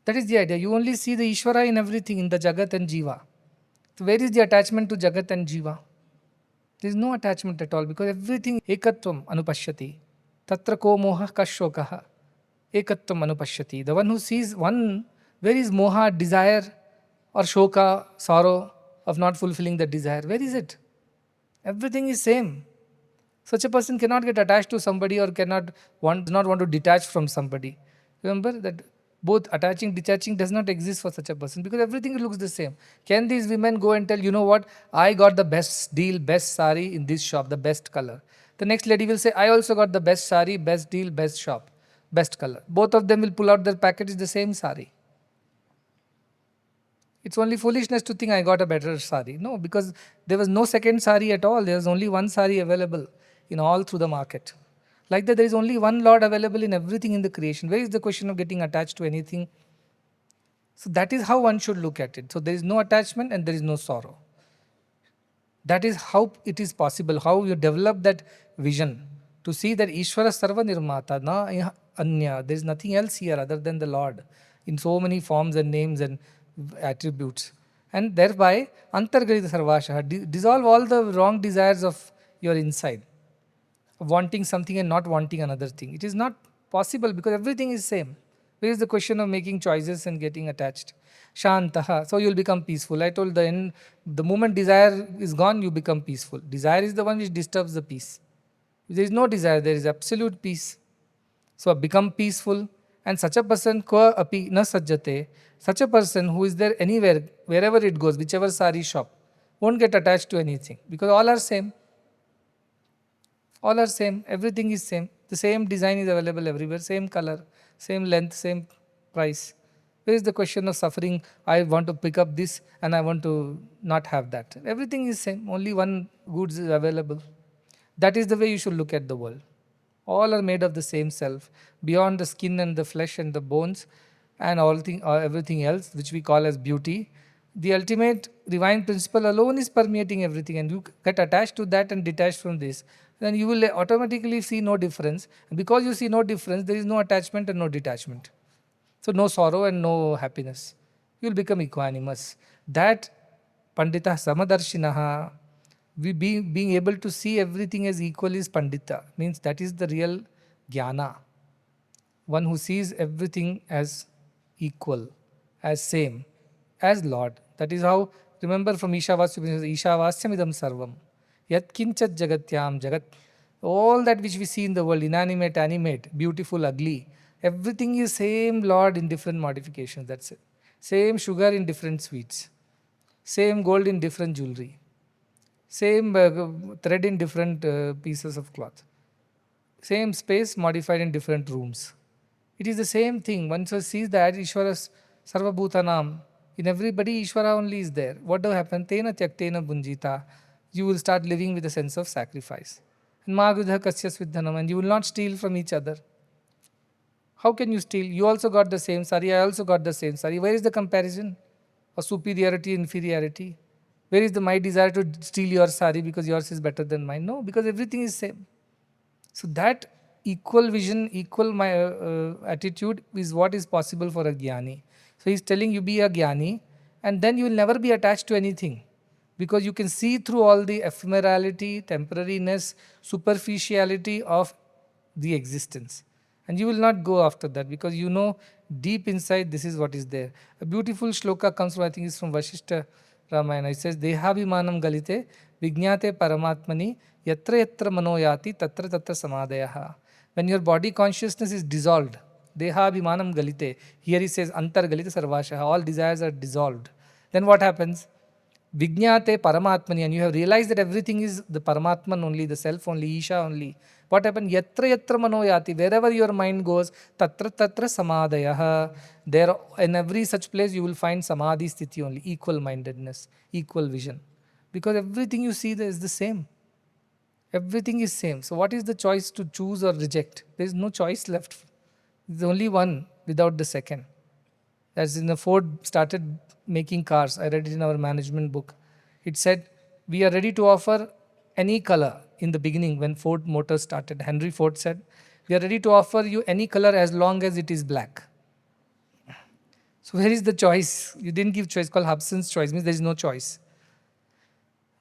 That is the idea. You only see the Ishvara in everything, in the Jagat and Jiva. So where is the attachment to Jagat and Jiva? There is no attachment at all, because everything ekatvam anupashyati. Tatra ko moha kashokaha. Ekatvam anupashyati. The one who sees one, where is moha, desire, or shoka, sorrow of not fulfilling the desire? Where is it? Everything is same. Such a person cannot get attached to somebody, or does not want to detach from somebody. Remember that both attaching, detaching does not exist for such a person, because everything looks the same. Can these women go and tell, you know what, I got the best deal, best sari in this shop, the best color. The next lady will say, I also got the best sari, best deal, best shop, best color. Both of them will pull out their packet, it's the same sari. It's only foolishness to think I got a better sari. No, because there was no second sari at all. There was only one sari available in all through the market. Like that, there is only one Lord available in everything in the creation. Where is the question of getting attached to anything? So that is how one should look at it. So there is no attachment and there is no sorrow. That is how it is possible, how you develop that vision to see that Ishvara Sarva Nirmata, na anya, there is nothing else here other than the Lord in so many forms and names and attributes. And thereby, Antargarita Sarvashaha, dissolve all the wrong desires of your inside, wanting something and not wanting another thing. It is not possible, because everything is same. Where is the question of making choices and getting attached? Shantaha, so you will become peaceful. I told the moment desire is gone, you become peaceful. Desire is the one which disturbs the peace. If there is no desire, there is absolute peace. So become peaceful. And such a person, ko api na sajjate, such a person who is there anywhere, wherever it goes, whichever sari shop, won't get attached to anything, because all are same. All are same. Everything is same. The same design is available everywhere. Same color, same length, same price. Where is the question of suffering? I want to pick up this and I want to not have that. Everything is same. Only one goods is available. That is the way you should look at the world. All are made of the same self. Beyond the skin and the flesh and the bones and everything else, which we call as beauty, the ultimate divine principle alone is permeating everything, and you get attached to that and detached from this, then you will automatically see no difference. And because you see no difference, there is no attachment and no detachment. So no sorrow and no happiness. You will become equanimous. That Pandita Samadarshinaha, being able to see everything as equal is Pandita. Means that is the real Jnana. One who sees everything as equal, as same, as Lord. That is how, remember from Ishavasya, Ishavasyamidam Sarvam. Yat kinchat jagatyam jagat. All that which we see in the world, inanimate, animate, beautiful, ugly, everything is same Lord in different modifications. That's it. Same sugar in different sweets. Same gold in different jewelry. Same thread in different pieces of cloth. Same space modified in different rooms. It is the same thing. Once one sees that Ishvara Sarva Bhutanam, in everybody Ishvara only is there. What will happen? Tena tyaktena bunjita. You will start living with a sense of sacrifice. And Magudha Kasyas Vidhanam, and you will not steal from each other. How can you steal? You also got the same sari, I also got the same sari. Where is the comparison of superiority, inferiority? Where is my desire to steal your sari because yours is better than mine? No, because everything is same. So that equal vision, equal attitude is what is possible for a jnani. So he's telling you, be a jnani, and then you will never be attached to anything, because you can see through all the ephemerality, temporariness, superficiality of the existence. And you will not go after that, because you know deep inside this is what is there. A beautiful shloka comes from, I think it's from Vashishta Ramayana. It says, Dehavimanam galite vijñate paramatmani yatra yatra manoyati tatra tatra samadeyaha. When your body consciousness is dissolved, Deha abhimanam galite. Here he says antar galite sarvasha. All desires are dissolved. Then what happens? Vijñate Paramatmani, and you have realized that everything is the Paramatman only, the self only, Isha only. What happened? Yatra yatra manoyati, wherever your mind goes, tatra tatra samadhayaha. There, in every such place, you will find samadhi sthiti only, equal mindedness, equal vision. Because everything you see there is the same. Everything is same. So what is the choice to choose or reject? There is no choice left. There's only one without the second. As in the Ford started making cars, I read it in our management book. It said, we are ready to offer any color. In the beginning, when Ford Motors started, Henry Ford said, we are ready to offer you any color as long as it is black. So where is the choice? You didn't give choice, called Hobson's choice, means there is no choice.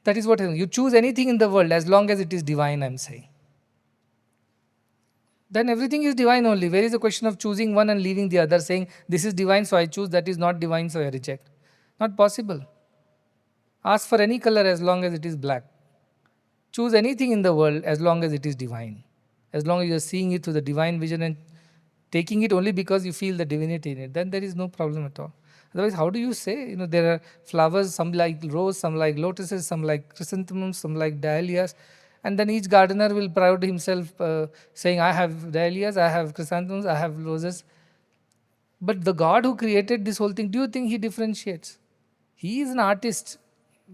That is what you choose anything in the world as long as it is divine, I'm saying. Then everything is divine only. Where is the question of choosing one and leaving the other, saying, this is divine, so I choose, that is not divine, so I reject? Not possible. Ask for any color as long as it is black. Choose anything in the world as long as it is divine. As long as you are seeing it through the divine vision and taking it only because you feel the divinity in it, then there is no problem at all. Otherwise, how do you say? There are flowers, some like rose, some like lotuses, some like chrysanthemums, some like dahlias. And then each gardener will proud himself saying, I have dahlias, I have chrysanthemums, I have roses. But the God who created this whole thing, do you think he differentiates? He is an artist.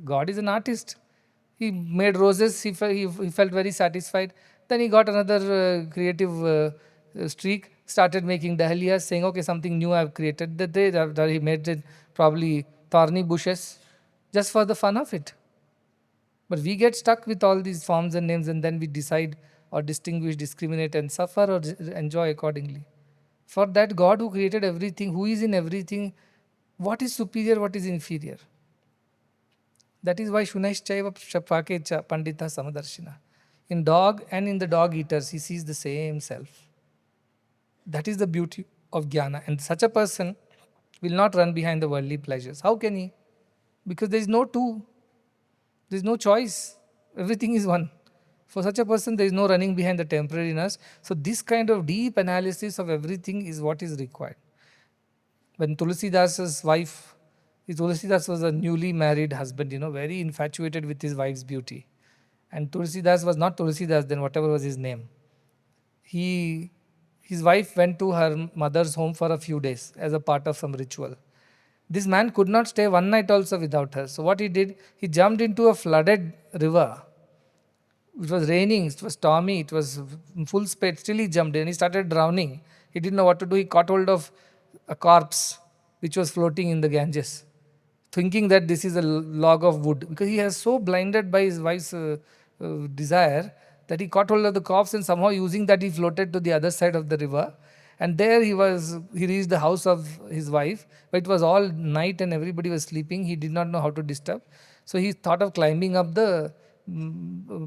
God is an artist. He made roses, he felt very satisfied. Then he got another creative streak, started making dahlias, saying, okay, something new I've created. That day that he made it probably thorny bushes, just for the fun of it. But we get stuck with all these forms and names, and then we decide or distinguish, discriminate, and suffer or enjoy accordingly. For that God who created everything, who is in everything, what is superior, what is inferior? That is why Shunaishchaiva Shapakecha Pandita Samadarshina. In dog and in the dog eaters, he sees the same self. That is the beauty of jnana. And such a person will not run behind the worldly pleasures. How can he? Because there is no two. There is no choice. Everything is one. For such a person, there is no running behind the temporariness. So this kind of deep analysis of everything is what is required. When Tulsidasa's wife, Tulsidas was a newly married husband, very infatuated with his wife's beauty. And Tulsidas was not Tulsidas then, whatever was his name. His wife went to her mother's home for a few days as a part of some ritual. This man could not stay one night also without her. So what he did, he jumped into a flooded river. It was raining, it was stormy, it was full spate. Still he jumped in, he started drowning. He didn't know what to do. He caught hold of a corpse which was floating in the Ganges, thinking that this is a log of wood. Because he was so blinded by his wife's desire that he caught hold of the corpse, and somehow using that he floated to the other side of the river. And there he reached the house of his wife, but it was all night and everybody was sleeping. He did not know how to disturb. So he thought of climbing up the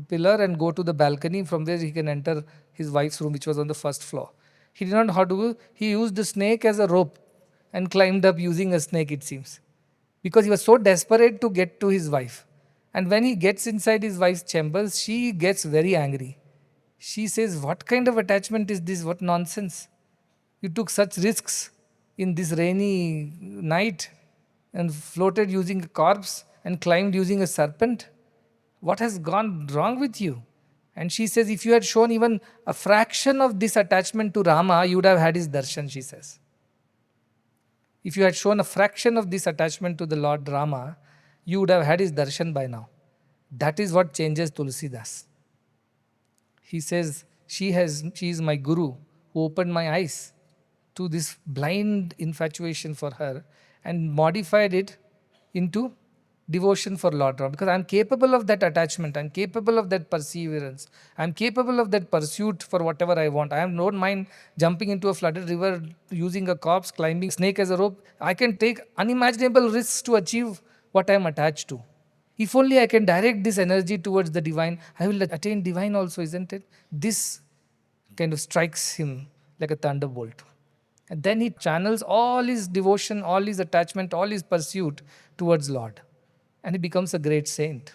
pillar and go to the balcony. From there he can enter his wife's room, which was on the first floor. He did not know how to do. He used the snake as a rope and climbed up using a snake, it seems. Because he was so desperate to get to his wife. And when he gets inside his wife's chambers, she gets very angry. She says, what kind of attachment is this? What nonsense. You took such risks in this rainy night and floated using a corpse and climbed using a serpent. What has gone wrong with you? And she says, if you had shown even a fraction of this attachment to Rama, you would have had his darshan, she says. If you had shown a fraction of this attachment to the Lord Rama, you would have had his darshan by now. That is what changes Tulsidas. He says, she is my guru who opened my eyes to this blind infatuation for her and modified it into devotion for Lord Rama. Because I am capable of that attachment, I am capable of that perseverance, I am capable of that pursuit for whatever I want. I have no mind jumping into a flooded river, using a corpse, climbing a snake as a rope. I can take unimaginable risks to achieve what I am attached to. If only I can direct this energy towards the divine, I will attain divine also, isn't it? This kind of strikes him like a thunderbolt. And then he channels all his devotion, all his attachment, all his pursuit towards Lord. And he becomes a great saint.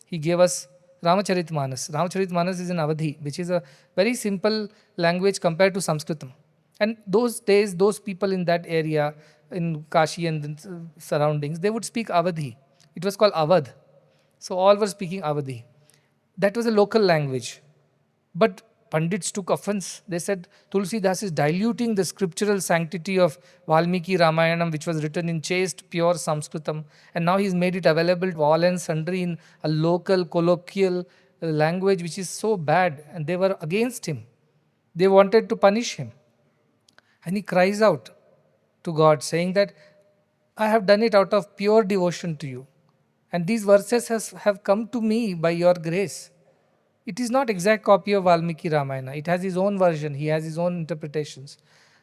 He gave us Ramacharitmanas. Ramacharitmanas is in Avadhi, which is a very simple language compared to Sanskritam. And those days, those people in that area, in Kashi and the surroundings, they would speak Awadhi. It was called Awadh. So all were speaking Awadhi. That was a local language. But Pandits took offense. They said Tulsi Das is diluting the scriptural sanctity of Valmiki Ramayanam, which was written in chaste, pure Sanskritam, and now he's made it available to all and sundry in a local, colloquial language, which is so bad. And they were against him. They wanted to punish him. And he cries out to God, saying that I have done it out of pure devotion to you. And these verses have come to me by your grace. It is not exact copy of Valmiki Ramayana. It has his own version. He has his own interpretations.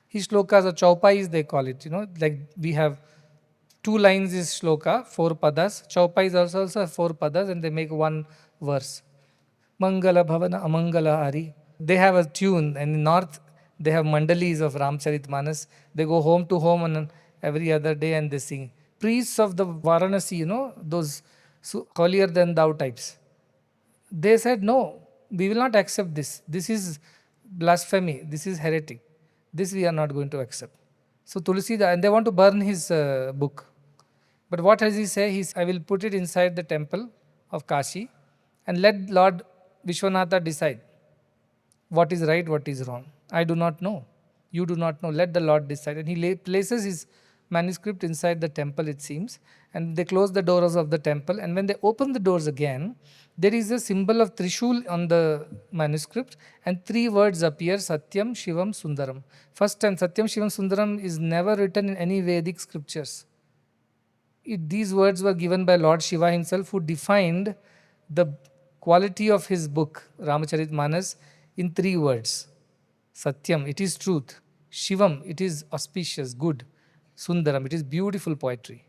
His shlokas or chaupais they call it. Like we have 2 lines is shloka, 4 padas. Chaupais also have 4 padas and they make one verse. Mangala Bhavana Amangala Hari. They have a tune, and in North they have mandalis of Ramcharitmanas. They go home to home on every other day and they sing. Priests of the Varanasi, those holier than thou types. They said, no, we will not accept this. This is blasphemy. This is heretic. This we are not going to accept. So Tulsidas, and they want to burn his book. But what does he say? I will put it inside the temple of Kashi and let Lord Vishwanatha decide what is right, what is wrong. I do not know. You do not know. Let the Lord decide. And he places his manuscript inside the temple, it seems. And they close the doors of the temple. And when they open the doors again, there is a symbol of Trishul on the manuscript. And 3 words appear, Satyam, Shivam, Sundaram. First time, Satyam, Shivam, Sundaram is never written in any Vedic scriptures. These words were given by Lord Shiva himself, who defined the quality of his book, Ramcharitmanas, in 3 words. Satyam, it is truth. Shivam, it is auspicious, good. Sundaram, it is beautiful poetry.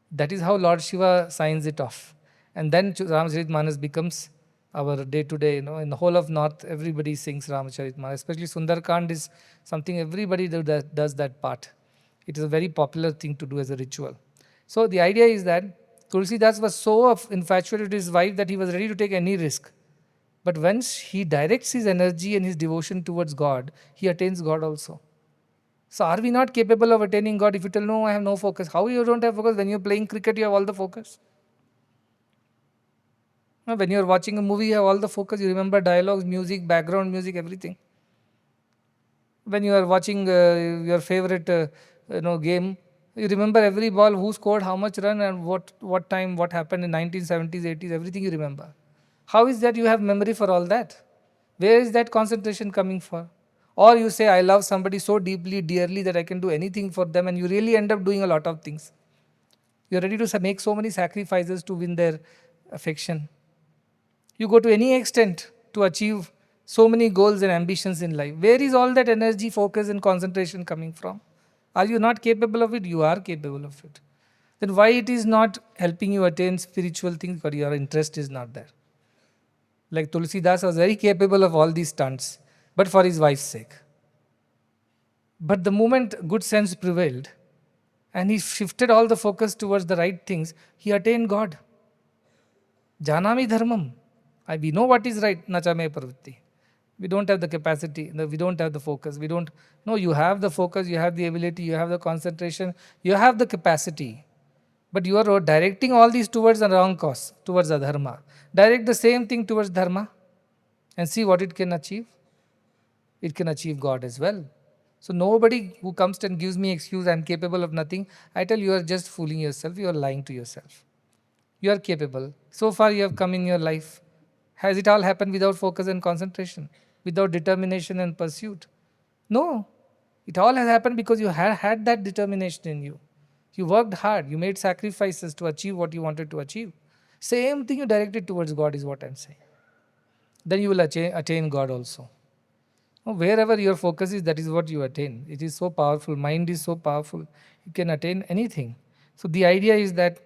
That is how Lord Shiva signs it off. And then Ramcharitmanas becomes our day-to-day, in the whole of North, everybody sings Ramcharitmanas. Especially Sundarkand is something everybody does that part. It is a very popular thing to do as a ritual. So the idea is that Tulsidas was so infatuated with his wife that he was ready to take any risk. But once he directs his energy and his devotion towards God, he attains God also. So are we not capable of attaining God? If you tell, no, I have no focus. How you don't have focus? When you're playing cricket, you have all the focus. When you're watching a movie, you have all the focus. You remember dialogues, music, background music, everything. When you are watching your favorite game, you remember every ball, who scored, how much run, and what time, what happened in 1970s, 80s, everything you remember. How is that you have memory for all that? Where is that concentration coming for? Or you say, I love somebody so deeply, dearly that I can do anything for them, and you really end up doing a lot of things. You're ready to make so many sacrifices to win their affection. You go to any extent to achieve so many goals and ambitions in life. Where is all that energy, focus, and concentration coming from? Are you not capable of it? You are capable of it. Then why it is not helping you attain spiritual things? Because your interest is not there. Like Tulsidas was very capable of all these stunts, but for his wife's sake. But the moment good sense prevailed, and he shifted all the focus towards the right things, he attained God. Janami dharmam. We know what is right, nachame pravritti. We don't have the capacity, we don't have the focus. No, you have the focus, you have the ability, you have the concentration, you have the capacity. But you are directing all these towards the wrong cause, towards adharma. Direct the same thing towards dharma and see what it can achieve. It can achieve God as well. So nobody who comes and gives me excuse, I am capable of nothing, I tell you are just fooling yourself, you are lying to yourself. You are capable. So far you have come in your life. Has it all happened without focus and concentration? Without determination and pursuit? No. It all has happened because you had that determination in you. You worked hard. You made sacrifices to achieve what you wanted to achieve. Same thing you directed towards God is what I'm saying. Then you will attain God also. Wherever your focus is, that is what you attain. It is so powerful. Mind is so powerful. You can attain anything. So the idea is that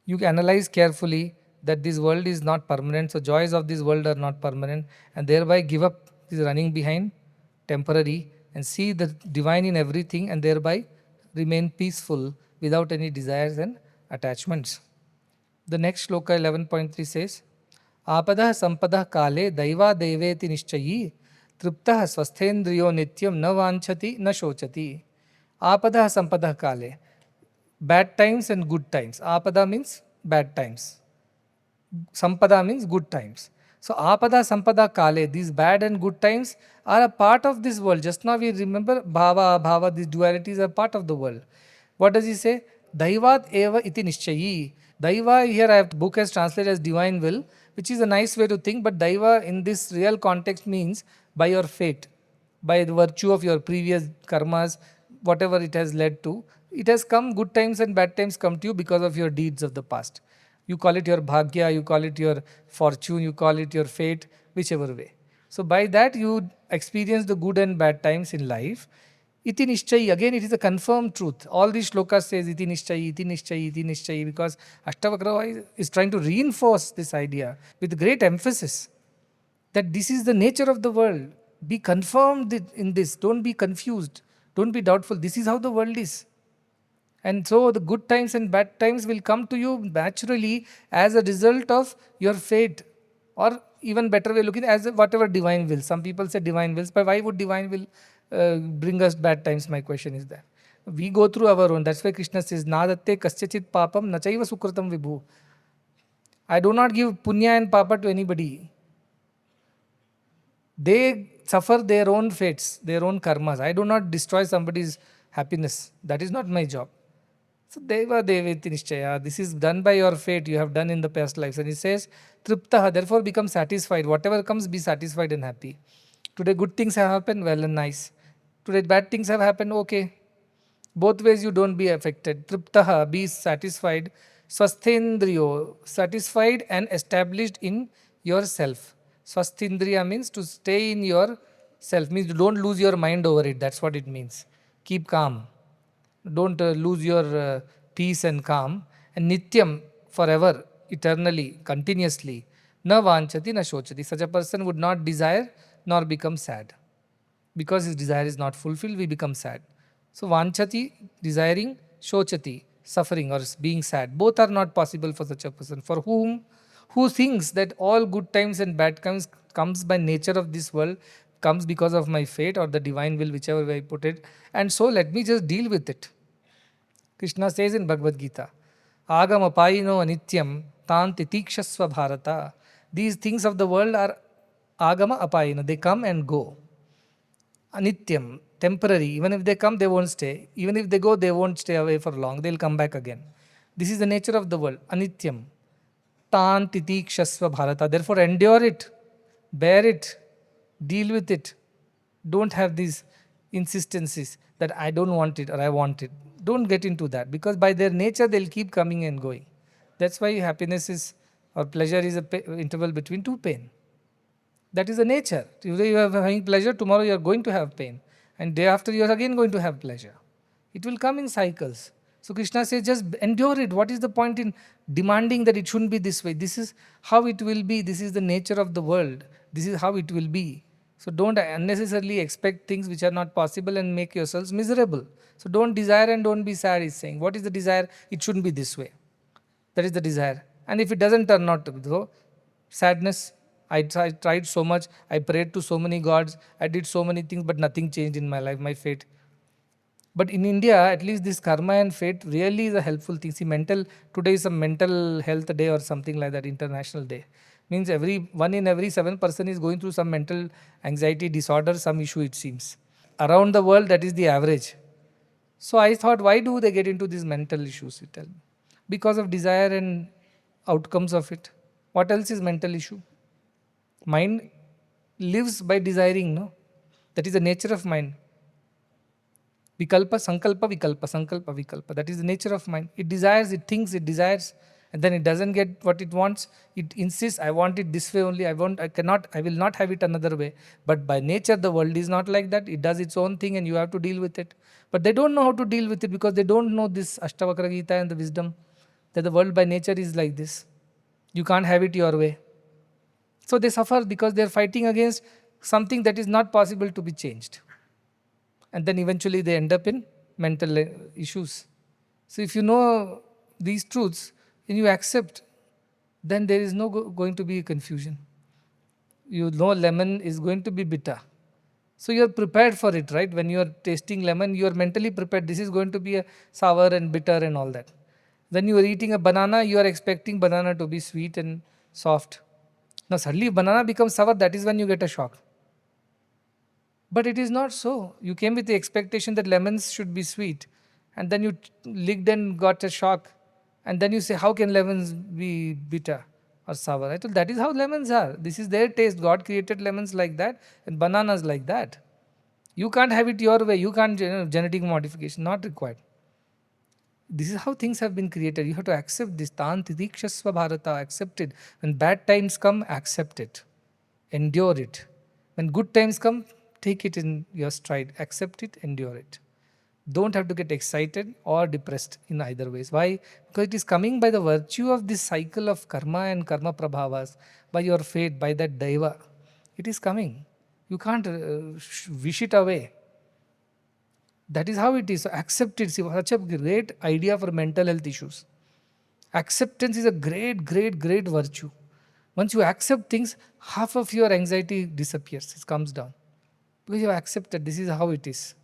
you analyze carefully that this world is not permanent. So joys of this world are not permanent. And thereby give up this running behind, temporary, and see the divine in everything, and thereby remain peaceful without any desires and attachments. The next shloka 11.3 says, Apadah sampadah kale daiva deveti nishchayi Triptah swasthendriyo nityam na vanchati na shochati. Apadah sampadah kale. Bad times and good times. Apada means bad times. Sampada means good times. So Apada Sampada Kale, these bad and good times are a part of this world. Just now we remember Bhava, Abhava, these dualities are part of the world. What does he say? Daivat eva iti nishchayi. Daiva here I have book has translated as divine will, which is a nice way to think, but Daiva in this real context means by your fate, by the virtue of your previous karmas, whatever it has led to. It has come, good times and bad times come to you because of your deeds of the past. You call it your bhagya, you call it your fortune, you call it your fate, whichever way. So by that you experience the good and bad times in life. Iti nishchayi, again it is a confirmed truth. All these shlokas says iti nishchayi, iti nishchayi, iti nishchayi, because Ashtavakra is trying to reinforce this idea with great emphasis that this is the nature of the world. Be confirmed in this. Don't be confused. Don't be doubtful. This is how the world is. And so the good times and bad times will come to you naturally as a result of your fate, or even better way looking as whatever divine will. Some people say divine wills, but why would divine will bring us bad times? My question is that. We go through our own. That's why Krishna says, Nadatte kasyachit papam nachaiva sukritam vibhu. I do not give punya and papa to anybody. They suffer their own fates, their own karmas. I do not destroy somebody's happiness. That is not my job. So Deva Deveti Nishchaya, this is done by your fate, you have done in the past lives. And he says, Triptaha, therefore become satisfied. Whatever comes, be satisfied and happy. Today good things have happened, well and nice. Today bad things have happened, okay. Both ways you don't be affected. Triptaha, be satisfied. Swasthendriyo, satisfied and established in yourself. Swasthendriya means to stay in yourself, means don't lose your mind over it. That's what it means. Keep calm. Don't lose your peace and calm. And nityam, forever, eternally, continuously. Na vanchati na shochati. Such a person would not desire nor become sad. Because his desire is not fulfilled, we become sad. So vanchati, desiring, shochati, suffering or being sad. Both are not possible for such a person. For who thinks that all good times and bad times comes by nature of this world, comes because of my fate or the divine will, whichever way I put it. And so let me just deal with it. Krishna says in Bhagavad Gita, Agama payino anityam tan titikshasva bharata. These things of the world are agama apayino. They come and go. Anityam, temporary. Even if they come, they won't stay. Even if they go, they won't stay away for long. They'll come back again. This is the nature of the world. Anityam. Tan titikshasva bharata. Therefore endure it. Bear it. Deal with it. Don't have these insistencies that I don't want it or I want it. Don't get into that, because by their nature they'll keep coming and going. That's why happiness is or pleasure is a interval between two pain. That is the nature. Today you are having pleasure, tomorrow you are going to have pain. And day after you are again going to have pleasure. It will come in cycles. So Krishna says just endure it. What is the point in demanding that it shouldn't be this way? This is how it will be. This is the nature of the world. This is how it will be. So don't unnecessarily expect things which are not possible and make yourselves miserable. So don't desire and don't be sad, he's saying. What is the desire? It shouldn't be this way. That is the desire. And if it doesn't turn out to be so, sadness. I tried so much. I prayed to so many gods. I did so many things, but nothing changed in my life, my fate. But in India, at least this karma and fate really is a helpful thing. See, today is a mental health day or something like that, international day. Means one in every 7 person is going through some mental anxiety disorder, some issue it seems. Around the world, that is the average. So I thought, why do they get into these mental issues? You tell me. Because of desire and outcomes of it. What else is mental issue? Mind lives by desiring, no? That is the nature of mind. Vikalpa, sankalpa, vikalpa, sankalpa, vikalpa. That is the nature of mind. It desires, it thinks, it desires, and then it doesn't get what it wants. It insists, I want it this way only. I will not have it another way. But by nature, the world is not like that. It does its own thing and you have to deal with it. But they don't know how to deal with it because they don't know this Ashtavakra Gita and the wisdom that the world by nature is like this. You can't have it your way. So they suffer because they are fighting against something that is not possible to be changed. And then eventually they end up in mental issues. So if you know these truths and you accept, then there is no going to be confusion. You know lemon is going to be bitter. So you're prepared for it, right? When you're tasting lemon, you're mentally prepared. This is going to be a sour and bitter and all that. When you are eating a banana, you are expecting banana to be sweet and soft. Now suddenly banana becomes sour, that is when you get a shock. But it is not so. You came with the expectation that lemons should be sweet, and then you licked and got a shock, and then you say, how can lemons be bitter or sour? I thought that is how lemons are. This is their taste. God created lemons like that and bananas like that. You can't have it your way. You can't, genetic modification, not required. This is how things have been created. You have to accept this. Tantirikshasva Bharata, accept it. When bad times come, accept it. Endure it. When good times come, take it in your stride. Accept it, endure it. Don't have to get excited or depressed in either ways. Why? Because it is coming by the virtue of this cycle of karma and karma prabhavas, by your fate, by that daiva. It is coming. You can't wish it away. That is how it is. So accept it. See, such a great idea for mental health issues. Acceptance is a great, great, great virtue. Once you accept things, half of your anxiety disappears. It comes down. Because you have accepted this is how it is.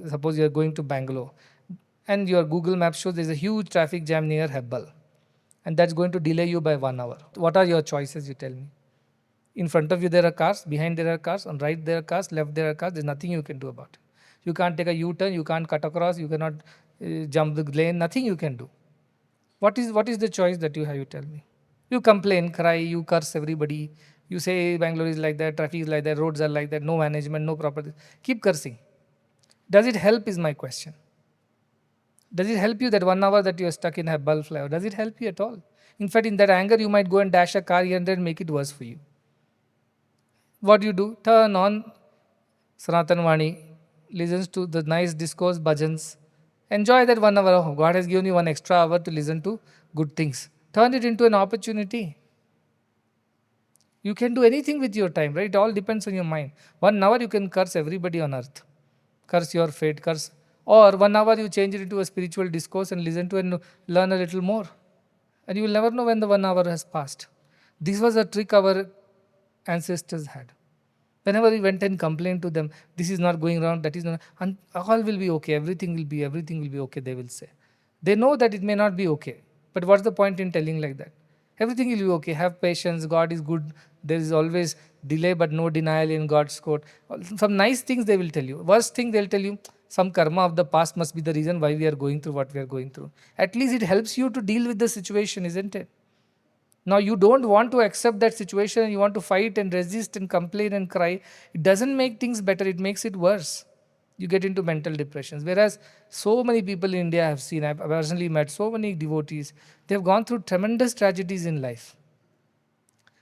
Suppose you are going to Bangalore and your Google Maps shows there is a huge traffic jam near Hebbal, and that's going to delay you by 1 hour. What are your choices, you tell me? In front of you there are cars, behind there are cars, on right there are cars, left there are cars. There's nothing you can do about it. You can't take a U-turn, you can't cut across, you cannot jump the lane, nothing you can do. What is the choice that you have, you tell me? You complain, cry, you curse everybody. You say Bangalore is like that, traffic is like that, roads are like that, no management, no proper. Keep cursing. Does it help is my question. Does it help you that 1 hour that you are stuck in a Hebbal flyover? Does it help you at all? In fact, in that anger, you might go and dash a car here and then make it worse for you. What do you do? Turn on Sanatan Vani, listens to the nice discourse, bhajans. Enjoy that 1 hour. Oh, God has given you 1 extra hour to listen to good things. Turn it into an opportunity. You can do anything with your time, right? It all depends on your mind. 1 hour you can curse everybody on earth. Curse your fate, curse. Or 1 hour you change it into a spiritual discourse and listen to and learn a little more. And you will never know when the 1 hour has passed. This was a trick our ancestors had. Whenever we went and complained to them, this is not going wrong, that is not, and all will be okay, everything will be okay, they will say. They know that it may not be okay. But what's the point in telling like that? Everything will be okay. Have patience. God is good. There is always delay but no denial in God's court. Some nice things they will tell you. Worst thing they'll tell you, some karma of the past must be the reason why we are going through what we are going through. At least it helps you to deal with the situation, isn't it? Now you don't want to accept that situation and you want to fight and resist and complain and cry. It doesn't make things better. It makes it worse. You get into mental depressions. Whereas so many people in India I have seen, I've personally met so many devotees, they have gone through tremendous tragedies in life.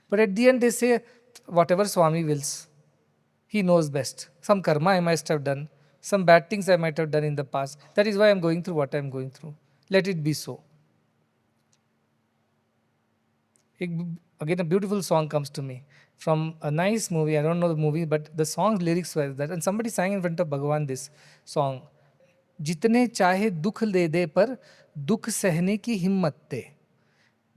But at the end they say, whatever Swami wills, he knows best. Some karma I must have done, some bad things I might have done in the past. That is why I'm going through what I'm going through. Let it be so. Again, a beautiful song comes to me from a nice movie. I don't know the movie, but the song's lyrics were that. And somebody sang in front of Bhagavan this song. जितने चाहे दुख दे दे पर दुख सहने की हिम्मत दे.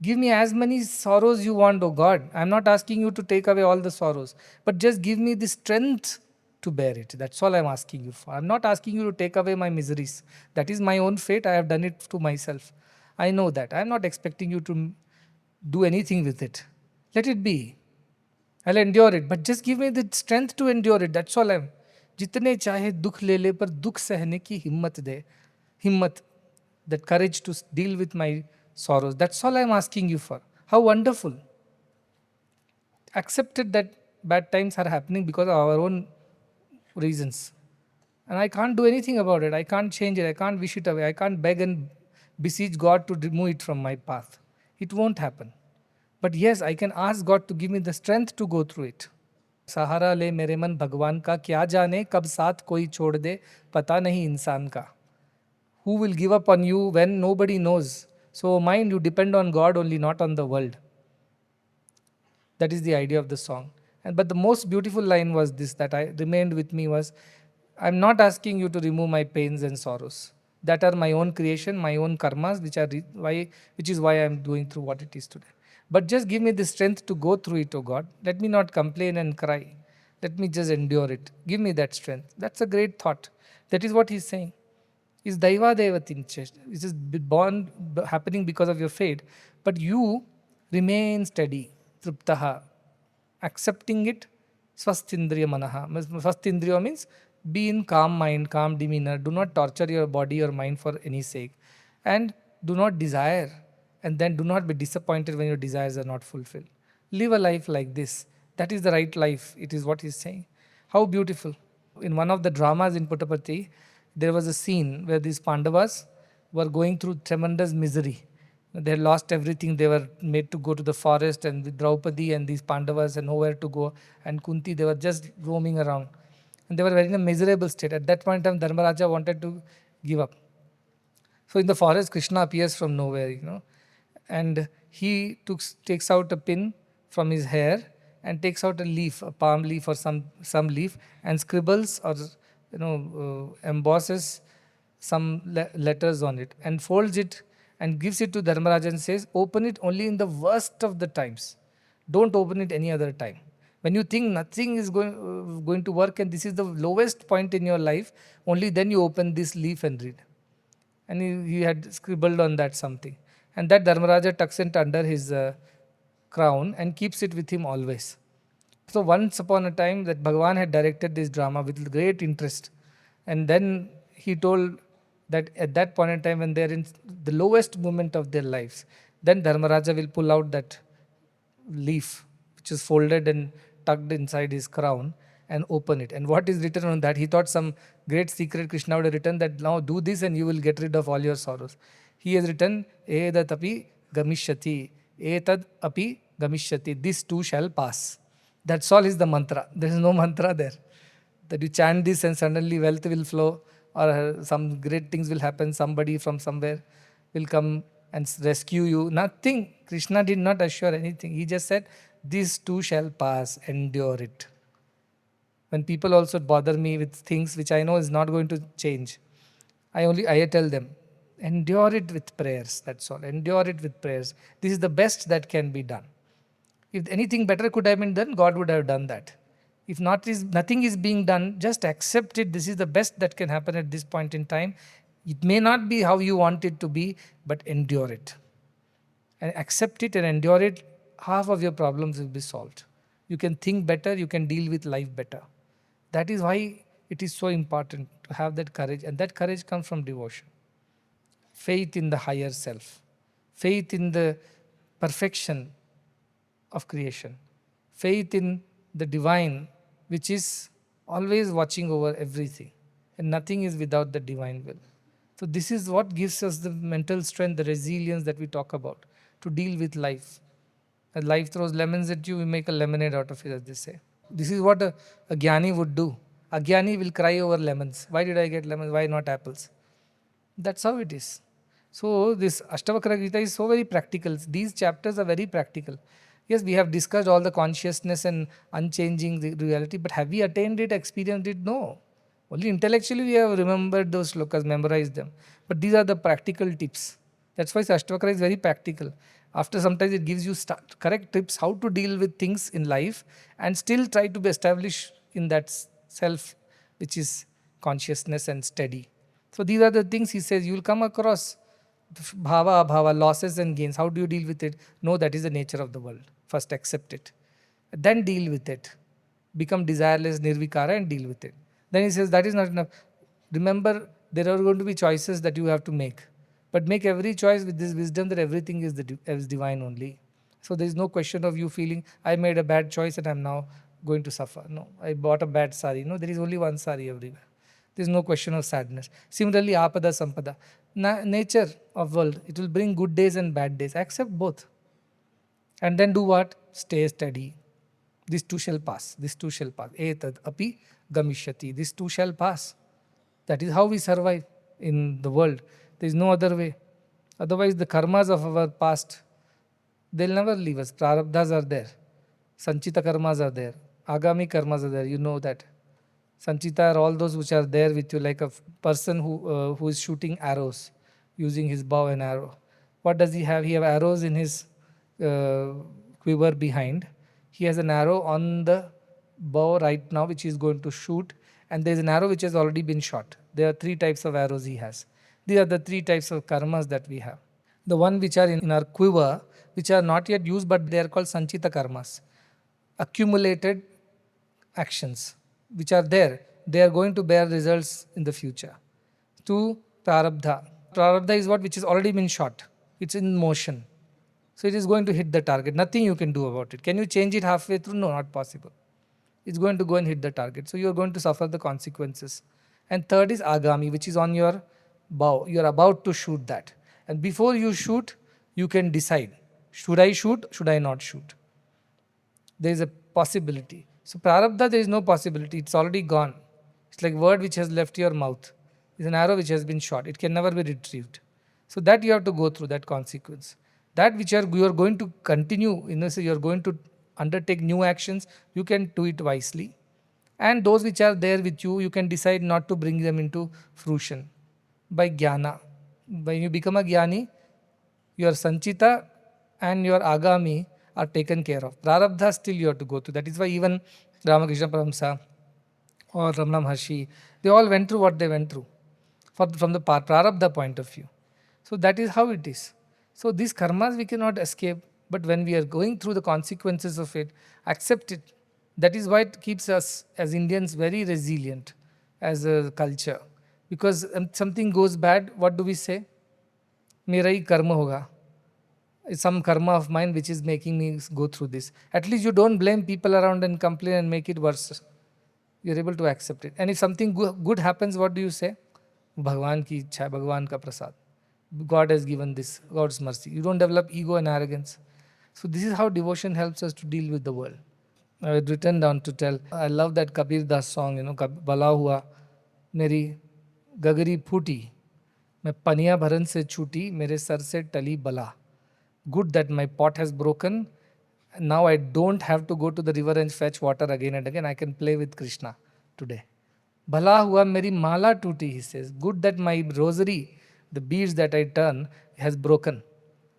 Give me as many sorrows you want, oh God. I'm not asking you to take away all the sorrows, but just give me the strength to bear it. That's all I'm asking you for. I'm not asking you to take away my miseries. That is my own fate. I have done it to myself. I know that. I'm not expecting you to do anything with it. Let it be. I'll endure it. But just give me the strength to endure it. That's all I'm. जितने चाहे दुख ले ले पर दुख सहने की हिम्मत दे. Himmat, that courage to deal with my sorrows. That's all I'm asking you for. How wonderful. Accepted that bad times are happening because of our own reasons. And I can't do anything about it. I can't change it. I can't wish it away. I can't beg and beseech God to remove it from my path. It won't happen. But yes, I can ask God to give me the strength to go through it. सहारा ले मेरे मन भगवान का, क्या जाने कब साथ कोई छोड़ दे, पता नहीं इंसान का. Who will give up on you when nobody knows? So mind, you depend on God only, not on the world. That is the idea of the song. But the most beautiful line was this that I remained with me was, I'm not asking you to remove my pains and sorrows. That are my own creation, my own karmas, which is why I'm going through what it is today. But just give me the strength to go through it, oh God. Let me not complain and cry. Let me just endure it. Give me that strength. That's a great thought. That is what he's saying. Is Daiva Devatincha. This is happening because of your fate. But you remain steady. Truptaha. Accepting it. Swastindriya manaha. Swastindriya means be in calm mind, calm demeanor. Do not torture your body or mind for any sake. And do not desire. And then do not be disappointed when your desires are not fulfilled. Live a life like this. That is the right life. It is what he's saying. How beautiful. In one of the dramas in Puttaparthi, there was a scene where these Pandavas were going through tremendous misery. They had lost everything. They were made to go to the forest, and with Draupadi and these Pandavas and nowhere to go. And Kunti, they were just roaming around. And they were very in a miserable state. At that point in time, Dharmaraja wanted to give up. So in the forest, Krishna appears from nowhere, and he takes out a pin from his hair and takes out a leaf, a palm leaf or some leaf, and scribbles or embosses some letters on it and folds it and gives it to Dharmaraja and says, open it only in the worst of the times. Don't open it any other time. When you think nothing is going to work and this is the lowest point in your life, only then you open this leaf and read. And he had scribbled on that something. And that Dharmaraja tucks it under his crown and keeps it with him always. So once upon a time that Bhagavan had directed this drama with great interest. And then he told that at that point in time when they are in the lowest moment of their lives, then Dharmaraja will pull out that leaf which is folded and tucked inside his crown and open it. And what is written on that? He thought some great secret Krishna would have written that now do this and you will get rid of all your sorrows. He has written, Edat api gamishyati, etad api gamishyati, this too shall pass. That's all is the mantra. There is no mantra there. That you chant this and suddenly wealth will flow or some great things will happen, somebody from somewhere will come and rescue you. Nothing. Krishna did not assure anything. He just said, this too shall pass, endure it. When people also bother me with things which I know is not going to change, I tell them, endure it with prayers. That's all. Endure it with prayers. This is the best that can be done. If anything better could have been done, God would have done that. If nothing is being done, just accept it. This is the best that can happen at this point in time. It may not be how you want it to be, but endure it. And accept it and endure it. Half of your problems will be solved. You can think better, you can deal with life better. That is why it is so important to have that courage. And that courage comes from devotion. Faith in the higher self. Faith in the perfection of creation. Faith in the divine, which is always watching over everything. And nothing is without the divine will. So this is what gives us the mental strength, the resilience that we talk about to deal with life. As life throws lemons at you, we make a lemonade out of it, as they say. This is what a Jnani would do. A Jnani will cry over lemons. Why did I get lemons? Why not apples? That's how it is. So this Ashtavakra Gita is so very practical. These chapters are very practical. Yes, we have discussed all the consciousness and unchanging the reality, but have we attained it, experienced it? No. Only intellectually we have remembered those slokas, memorized them. But these are the practical tips. That's why Ashtavakra is very practical. After sometimes it gives you correct tips how to deal with things in life and still try to be established in that self which is consciousness and steady. So these are the things he says. You will come across bhava, abhava, losses and gains. How do you deal with it? No, that is the nature of the world. First accept it. Then deal with it. Become desireless, nirvikara and deal with it. Then he says that is not enough. Remember, there are going to be choices that you have to make. But make every choice with this wisdom that everything is divine only. So there is no question of you feeling, I made a bad choice and I am now going to suffer. No, I bought a bad sari. No, there is only one sari everywhere. There is no question of sadness. Similarly, apada, sampada. Nature of world, it will bring good days and bad days. Accept both. And then do what? Stay steady. This too shall pass. This too shall pass. Etad api gamishyati. This too shall pass. That is how we survive in the world. There is no other way. Otherwise, the karmas of our past, they'll never leave us. Prarabdhas are there. Sanchita karmas are there. Agami karmas are there. You know that. Sanchita are all those which are there with you, like a person who is shooting arrows using his bow and arrow. What does he have? He have arrows in his quiver behind. He has an arrow on the bow right now which is going to shoot, and there is an arrow which has already been shot. There are 3 types of arrows he has. These are the 3 types of karmas that we have. The one which are in our quiver, which are not yet used, but they are called sanchita karmas, accumulated actions which are there. They are going to bear results in the future. 2, prarabdha. Prarabdha is what which has already been shot. It's in motion. So it is going to hit the target. Nothing you can do about it. Can you change it halfway through? No, not possible. It's going to go and hit the target. So you are going to suffer the consequences. And third is agami, which is on your bow. You are about to shoot that. And before you shoot, you can decide, should I shoot? Should I not shoot? There is a possibility. So prarabdha, there is no possibility. It's already gone. It's like word which has left your mouth. It's an arrow which has been shot. It can never be retrieved. So that you have to go through that consequence. That which you are going to continue, so you are going to undertake new actions, you can do it wisely. And those which are there with you, you can decide not to bring them into fruition by jnana. When you become a jnani, your sanchita and your agami are taken care of. Prarabdha still you have to go through. That is why even Ramakrishna Paramsa or Ramana Maharshi, they all went through what they went through from the prarabdha point of view. So that is how it is. So these karmas we cannot escape, but when we are going through the consequences of it, accept it. That is why it keeps us as Indians very resilient as a culture. Because something goes bad, what do we say? Mera hi karma hoga. It's some karma of mine which is making me go through this. At least you don't blame people around and complain and make it worse. You're able to accept it. And if something good happens, what do you say? Bhagwan ki ichha, Bhagwan ka prasad. God has given this, God's mercy. You don't develop ego and arrogance. So this is how devotion helps us to deal with the world. I had written down to tell, I love that Kabir Das song, Bala hua, meri gagari phuti, मैं पनिया भरन से छूटी मेरे sir से टली बला. Good that my pot has broken. Now I don't have to go to the river and fetch water again and again. I can play with Krishna today. Bhala hua meri mala tuti, he says. Good that my rosary, the beads that I turn, has broken.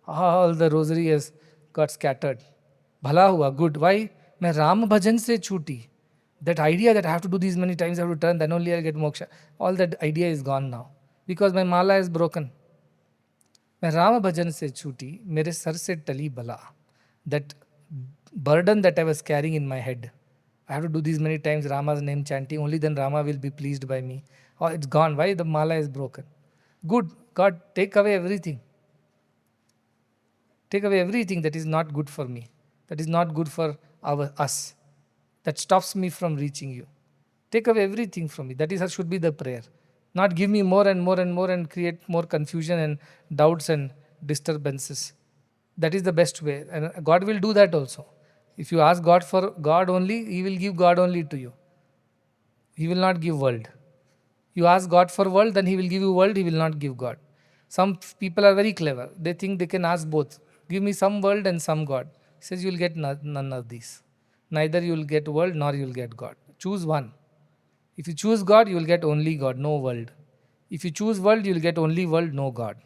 All the rosary has got scattered. Bhala hua, good. Why? मैं राम भजन से छूटी. That idea that I have to do these many times, I have to turn, then only I'll get moksha. All that idea is gone now. Because my mala is broken. मैं राम भजन से छूटी मेरे sir से टली बला. That burden that I was carrying in my head, I have to do these many times Rama's name chanting, only then Rama will be pleased by me. Oh, it's gone. Why? The mala is broken. Good. God, take away everything. Take away everything that is not good for me, that is not good for us, that stops me from reaching you. Take away everything from me. That is should be the prayer. Not give me more and more and more and create more confusion and doubts and disturbances. That is the best way. And God will do that also. If you ask God for God only, He will give God only to you. He will not give world. You ask God for world, then He will give you world, He will not give God. Some people are very clever. They think they can ask both. Give me some world and some God. He says you will get none of these. Neither you will get world nor you will get God. Choose one. If you choose God, you will get only God, no world. If you choose world, you will get only world, no God.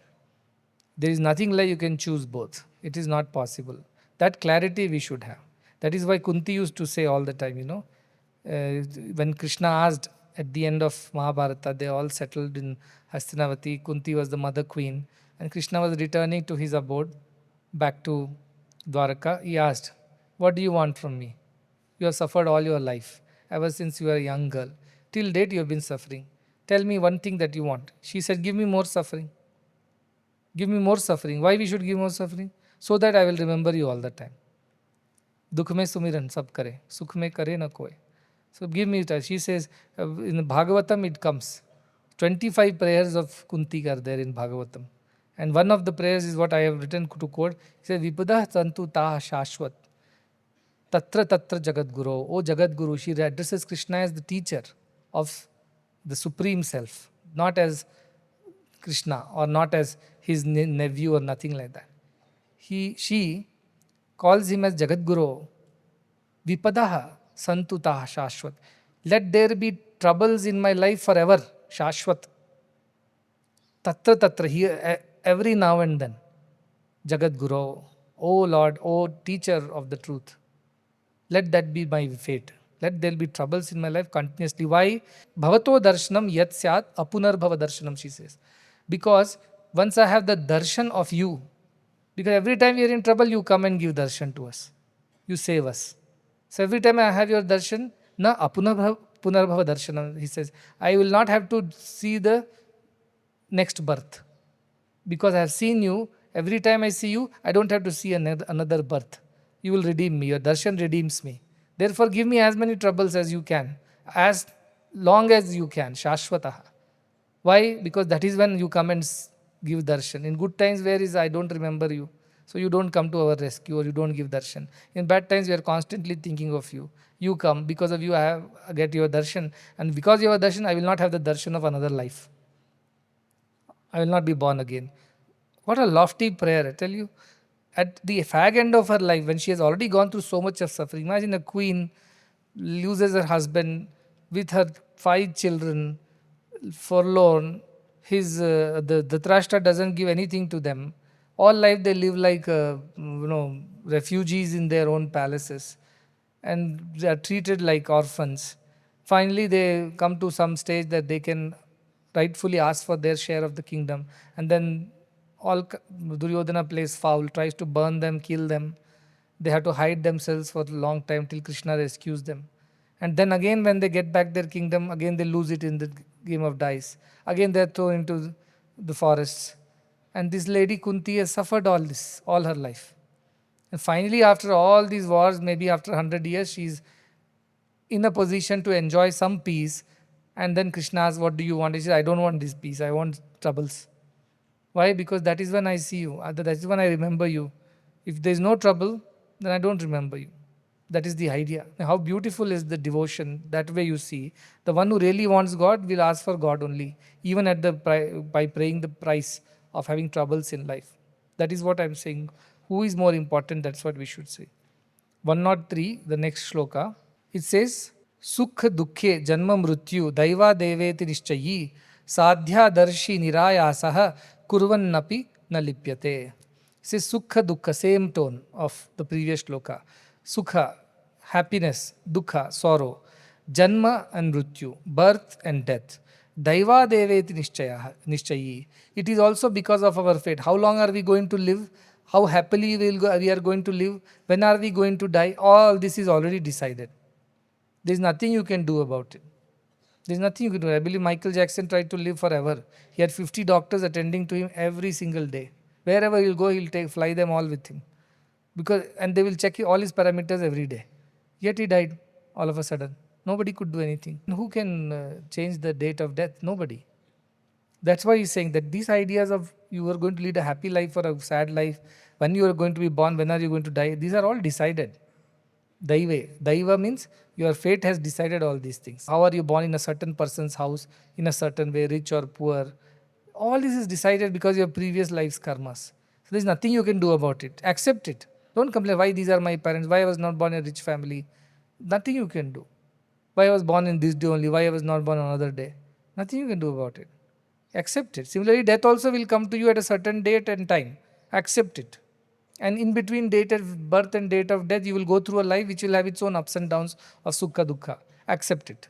There is nothing like you can choose both. It is not possible. That clarity we should have. That is why Kunti used to say all the time, when Krishna asked at the end of Mahabharata, they all settled in Hastinavati. Kunti was the mother queen. And Krishna was returning to his abode, back to Dwaraka. He asked, what do you want from me? You have suffered all your life, ever since you were a young girl. Till date you have been suffering. Tell me one thing that you want. She said, give me more suffering. Give me more suffering. Why we should give more suffering? So that I will remember you all the time. Dukh mein sumiran sab kare, sukh mein kare na koi. So give me time. She says, in Bhagavatam it comes. 25 prayers of Kunti are there in Bhagavatam. And one of the prayers is what I have written to quote. He says, Vipadah tantu taha shashvat. Tatra tatra Jagat Guru. O Jagat Guru. She addresses Krishna as the teacher of the Supreme Self. Not as Krishna or not as his nephew or nothing like that. She calls him as Jagat Guru. Vipadaha santutaha shashvat. Let there be troubles in my life forever. Shashvat. Tatra tatra. Here, every now and then. Jagat Guru. O Lord, O teacher of the truth. Let that be my fate. Let there be troubles in my life continuously. Why? Bhavato darshanam yat syat apunarbhava darshanam, she says. Because once I have the darshan of you, because every time we are in trouble, you come and give darshan to us. You save us. So every time I have your darshan, na punarbhava darshanam, he says, I will not have to see the next birth. Because I have seen you, every time I see you, I don't have to see another birth. You will redeem me. Your darshan redeems me. Therefore, give me as many troubles as you can, as long as you can, shashvataha. Why? Because that is when you come and give darshan. In good times, where is I don't remember you. So you don't come to our rescue or you don't give darshan. In bad times, we are constantly thinking of you. You come. Because of you, I get your darshan. And because you have darshan, I will not have the darshan of another life. I will not be born again. What a lofty prayer, I tell you. At the fag end of her life, when she has already gone through so much of suffering, imagine a queen loses her husband with her 5 children, forlorn. The Dhritarashtra doesn't give anything to them. All life they live like refugees in their own palaces, and they are treated like orphans. Finally, they come to some stage that they can rightfully ask for their share of the kingdom, and then Duryodhana plays foul, tries to burn them, kill them. They have to hide themselves for a long time till Krishna rescues them. And then again, when they get back their kingdom, again they lose it in the game of dice. Again they are thrown into the forests. And this lady Kunti has suffered all this, all her life. And finally, after all these wars, maybe after 100 years, she is in a position to enjoy some peace. And then Krishna asks, what do you want? He says, I don't want this peace, I want troubles. Why? Because that is when I see you. That is when I remember you. If there is no trouble, then I don't remember you. That is the idea. Now, how beautiful is the devotion? That way you see. The one who really wants God will ask for God only, even at by praying the price of having troubles in life. That is what I am saying. Who is more important? That's what we should say. 103, the next shloka. It says, Sukha dukhe janma mrityu daiva deveti nishchayi sadhya darshi nirayasaha kurvannapi na lipyate. It says Sukha dukha, same tone of the previous shloka. Sukha, happiness, dukkha, sorrow, janma and mrityu, birth and death. Daiva deveti nishchayi. It is also because of our fate. How long are we going to live? How happily we are going to live? When are we going to die? All this is already decided. There is nothing you can do about it. There is nothing you can do. I believe Michael Jackson tried to live forever. He had 50 doctors attending to him every single day. Wherever he'll go, he'll fly them all with him. And they will check all his parameters every day. Yet he died all of a sudden. Nobody could do anything. Who can change the date of death? Nobody. That's why he's saying that these ideas of you are going to lead a happy life or a sad life, when you are going to be born, when are you going to die, these are all decided. Daiva means your fate has decided all these things. How are you born in a certain person's house, in a certain way, rich or poor? All this is decided because of your previous life's karmas. So there's nothing you can do about it. Accept it. Don't complain, why these are my parents, why I was not born in a rich family. Nothing you can do. Why I was born in this day only, why I was not born on another day. Nothing you can do about it. Accept it. Similarly, death also will come to you at a certain date and time. Accept it. And in between date of birth and date of death, you will go through a life which will have its own ups and downs of sukha dukkha. Accept it.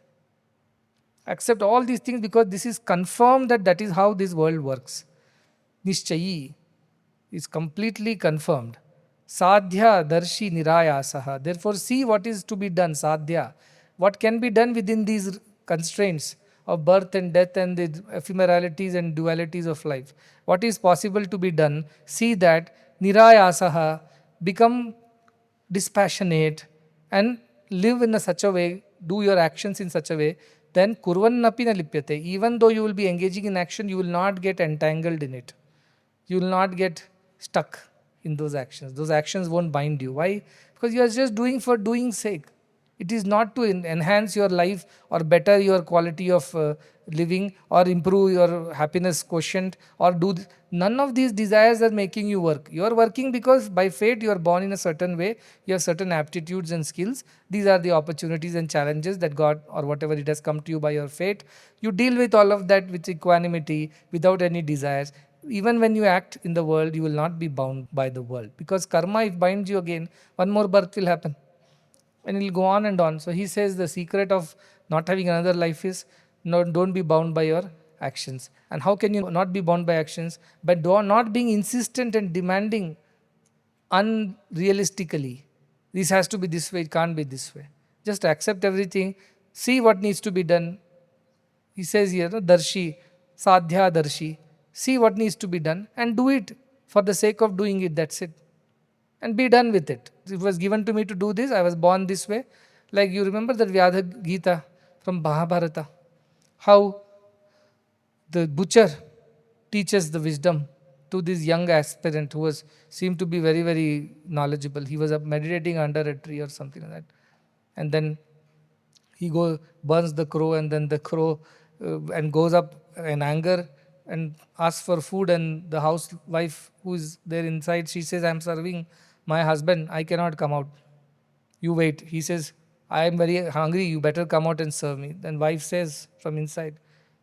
Accept all these things because this is confirmed that is how this world works. Nishchayi is completely confirmed. Sadhya darshi nirayasaha. Therefore, see what is to be done, sadhya. What can be done within these constraints of birth and death and the ephemeralities and dualities of life. What is possible to be done? See that nirayasaha, become dispassionate and live in such a way, do your actions in such a way, then kurvannapi na lipyate. Even though you will be engaging in action, you will not get entangled in it. You will not get stuck in those actions. Those actions won't bind you. Why? Because you are just doing for doing sake. It is not to enhance your life or better your quality of living or improve your happiness quotient or none of these desires are making you work. You are working because by fate you are born in a certain way, you have certain aptitudes and skills. These are the opportunities and challenges that God or whatever it has come to you by your fate. You deal with all of that with equanimity, without any desires. Even when you act in the world, you will not be bound by the world. Because karma, if binds you again, one more birth will happen. And he'll go on and on. So he says the secret of not having another life is, no, don't be bound by your actions. And how can you not be bound by actions? By not being insistent and demanding unrealistically. This has to be this way, it can't be this way. Just accept everything, see what needs to be done. He says here, no, Darshi, Sadhya Darshi. See what needs to be done and do it for the sake of doing it. That's it. And be done with it. It was given to me to do this. I was born this way. Like you remember that Vyadha Gita from Mahabharata. How the butcher teaches the wisdom to this young aspirant who was seemed to be very, very knowledgeable. He was meditating under a tree or something like that. And then he burns the crow, and then the crow and goes up in anger and asks for food, and the housewife who is there inside, she says, I'm serving my husband, I cannot come out. You wait. He says, I am very hungry, you better come out and serve me. Then wife says from inside,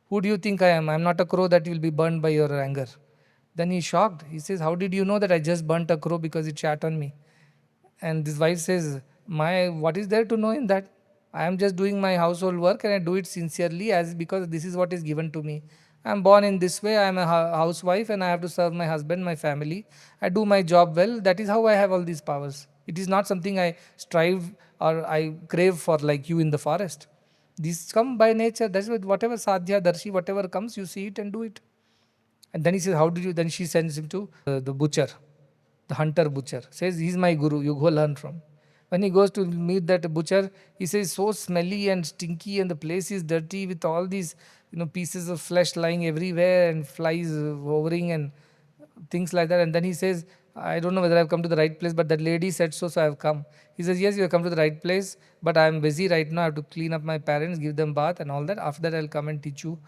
who do you think I am? I am not a crow that will be burned by your anger. Then he's shocked. He says, how did you know that I just burnt a crow because it shat on me? And this wife says, what is there to know in that? I am just doing my household work and I do it sincerely as because this is what is given to me. I am born in this way. I am a housewife and I have to serve my husband, my family. I do my job well. That is how I have all these powers. It is not something I strive or I crave for like you in the forest. These come by nature. That's what whatever sadhya, darshi, whatever comes, you see it and do it. And then he says, how did you? Then she sends him to the butcher, the hunter butcher. Says, he's my guru, you go learn from. When he goes to meet that butcher, he says, so smelly and stinky and the place is dirty with all these pieces of flesh lying everywhere and flies hovering and things like that. And then he says, I don't know whether I've come to the right place, but that lady said so, so I've come. He says, yes, you have come to the right place, but I'm busy right now. I have to clean up my parents, give them bath and all that. After that, I'll come and teach you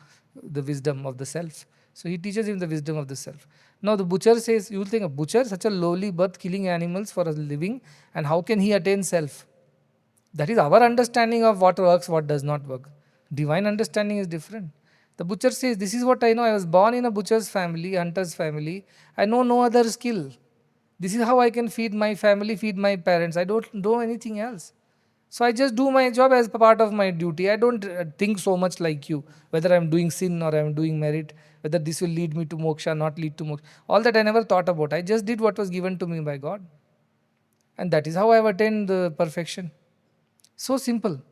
the wisdom of the self. So he teaches him the wisdom of the self. Now the butcher says, you will think a butcher, such a lowly birth, killing animals for a living, and how can he attain self? That is our understanding of what works, what does not work. Divine understanding is different. The butcher says, this is what I know. I was born in a butcher's family, hunter's family. I know no other skill. This is how I can feed my family, feed my parents. I don't know anything else. So I just do my job as part of my duty. I don't think so much like you, whether I'm doing sin or I'm doing merit, whether this will lead me to moksha, not lead to moksha. All that I never thought about. I just did what was given to me by God. And that is how I have attained the perfection. So simple.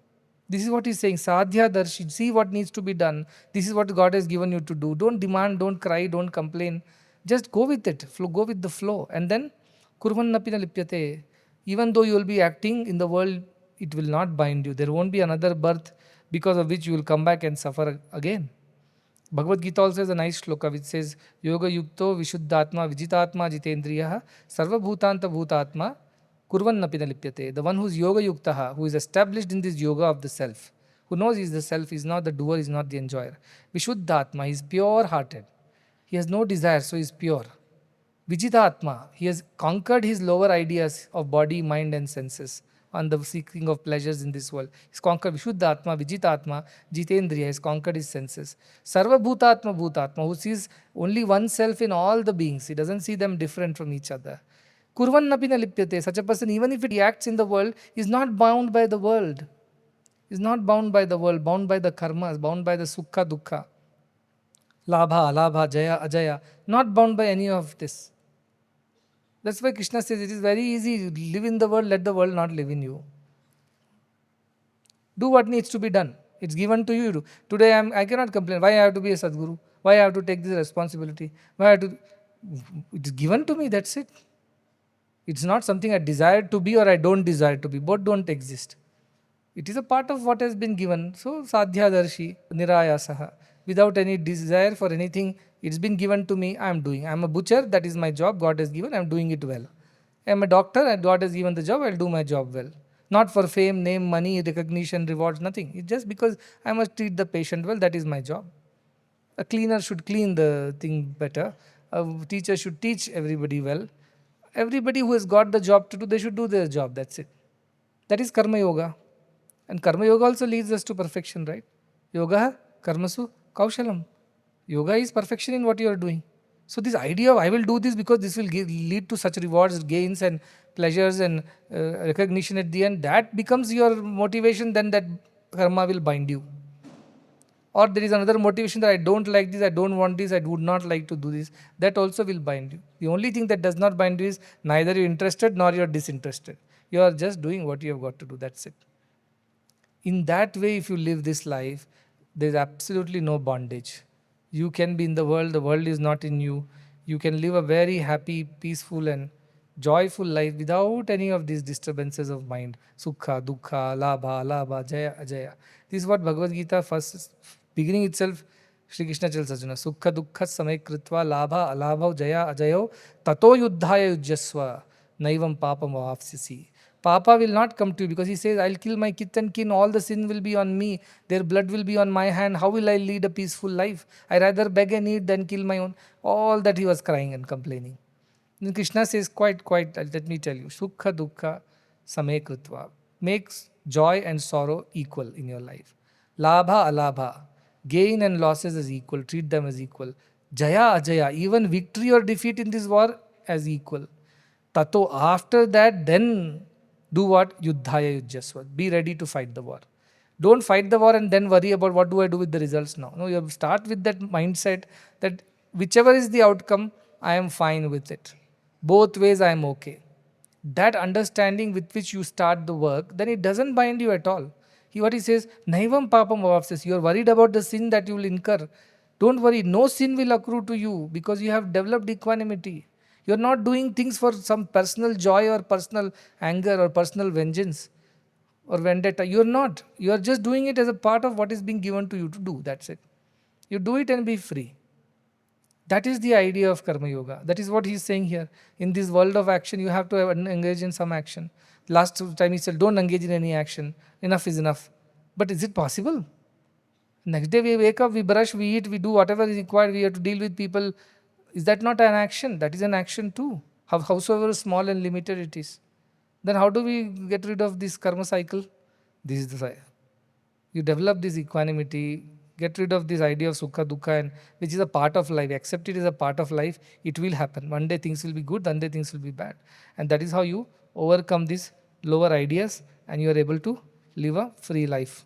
This is what he's saying. Sadhya darshi. See what needs to be done. This is what God has given you to do. Don't demand, don't cry, don't complain. Just go with it. Go with the flow. And then, kurvannapi na lipyate. Even though you will be acting in the world, it will not bind you. There won't be another birth because of which you will come back and suffer again. Bhagavad Gita also has a nice shloka which says, Yoga yukto vishuddhatma vijitatma jitendriyaha sarva bhutanta bhutatma kurvannapi na lipyate. The one who is yoga yuktaha, who is established in this yoga of the self, who knows he is the self, is not the doer, is not the enjoyer. Vishuddhatma, he is pure hearted. He has no desire, so he is pure. Vijitatma, he has conquered his lower ideas of body, mind and senses on the seeking of pleasures in this world. He's conquered Vishuddhatma, Vijitatma, Jitendriya, has conquered his senses. Sarva Bhutatma Bhutatma, who sees only oneself in all the beings. He doesn't see them different from each other. Kurvannapi na lipyate, such a person, even if he acts in the world, is not bound by the world. Is not bound by the world, bound by the karmas, bound by the sukha dukkha. Labha, alabha, jaya, ajaya, not bound by any of this. That's why Krishna says it is very easy. Live in the world, let the world not live in you. Do what needs to be done. It's given to you. Today I cannot complain. Why I have to be a Sadguru? Why I have to take this responsibility? Why I have to? It is given to me, that's it. It's not something I desire to be or I don't desire to be. Both don't exist. It is a part of what has been given. So sadhya darshi, nirayasaha. Without any desire for anything, it's been given to me, I am doing. I am a butcher, that is my job, God has given, I am doing it well. I am a doctor, and God has given the job, I will do my job well. Not for fame, name, money, recognition, rewards, nothing. It's just because I must treat the patient well, that is my job. A cleaner should clean the thing better. A teacher should teach everybody well. Everybody who has got the job to do, they should do their job, that's it. That is karma yoga. And karma yoga also leads us to perfection, right? Yoga, karmasu, kaushalam. Yoga is perfection in what you are doing. So this idea of I will do this because this will lead to such rewards, gains and pleasures and recognition at the end, that becomes your motivation, then that karma will bind you. Or there is another motivation that I don't like this, I don't want this, I would not like to do this, that also will bind you. The only thing that does not bind you is neither you're interested nor you're disinterested. You are just doing what you have got to do, that's it. In that way, if you live this life, there's absolutely no bondage. You can be in the world is not in you. You can live a very happy, peaceful, and joyful life without any of these disturbances of mind. Sukha, dukkha, labha, labha, jaya, ajaya. This is what Bhagavad Gita first, beginning itself, Shri Krishna tells Arjuna, Sukha dukkha samay kritva labha alabha jaya ajayo tato yuddhaya yujyasva naivam papam avapsisi. Papa will not come to you because he says, I'll kill my kith and kin, all the sin will be on me, their blood will be on my hand, how will I lead a peaceful life? I rather beg and eat than kill my own. All that he was crying and complaining. Then Krishna says, quite, let me tell you, Sukha Dukkha Same Krutva. Makes joy and sorrow equal in your life. Labha Alabha. Gain and losses as equal. Treat them as equal. Jaya Ajaya. Even victory or defeat in this war as equal. Tato, after that, then do what? Yuddhaya Yujyasva. Be ready to fight the war. Don't fight the war and then worry about what do I do with the results now. No, you have to start with that mindset that whichever is the outcome, I am fine with it. Both ways I am okay. That understanding with which you start the work, then it doesn't bind you at all. What he says, Naivam papam vavapsis. You are worried about the sin that you will incur. Don't worry, no sin will accrue to you because you have developed equanimity. You are not doing things for some personal joy or personal anger or personal vengeance or vendetta. You are not. You are just doing it as a part of what is being given to you to do. That's it. You do it and be free. That is the idea of Karma Yoga. That is what he is saying here. In this world of action, you have to engage in some action. Last time he said, don't engage in any action. Enough is enough. But is it possible? Next day we wake up, we brush, we eat, we do whatever is required, we have to deal with people. Is that not an action? That is an action too. Howsoever small and limited it is. Then how do we get rid of this karma cycle? This is the cycle. You develop this equanimity, get rid of this idea of sukha, dukkha, and which is a part of life. Accept it as a part of life. It will happen. One day things will be good, one day things will be bad. And that is how you overcome these lower ideas and you are able to live a free life.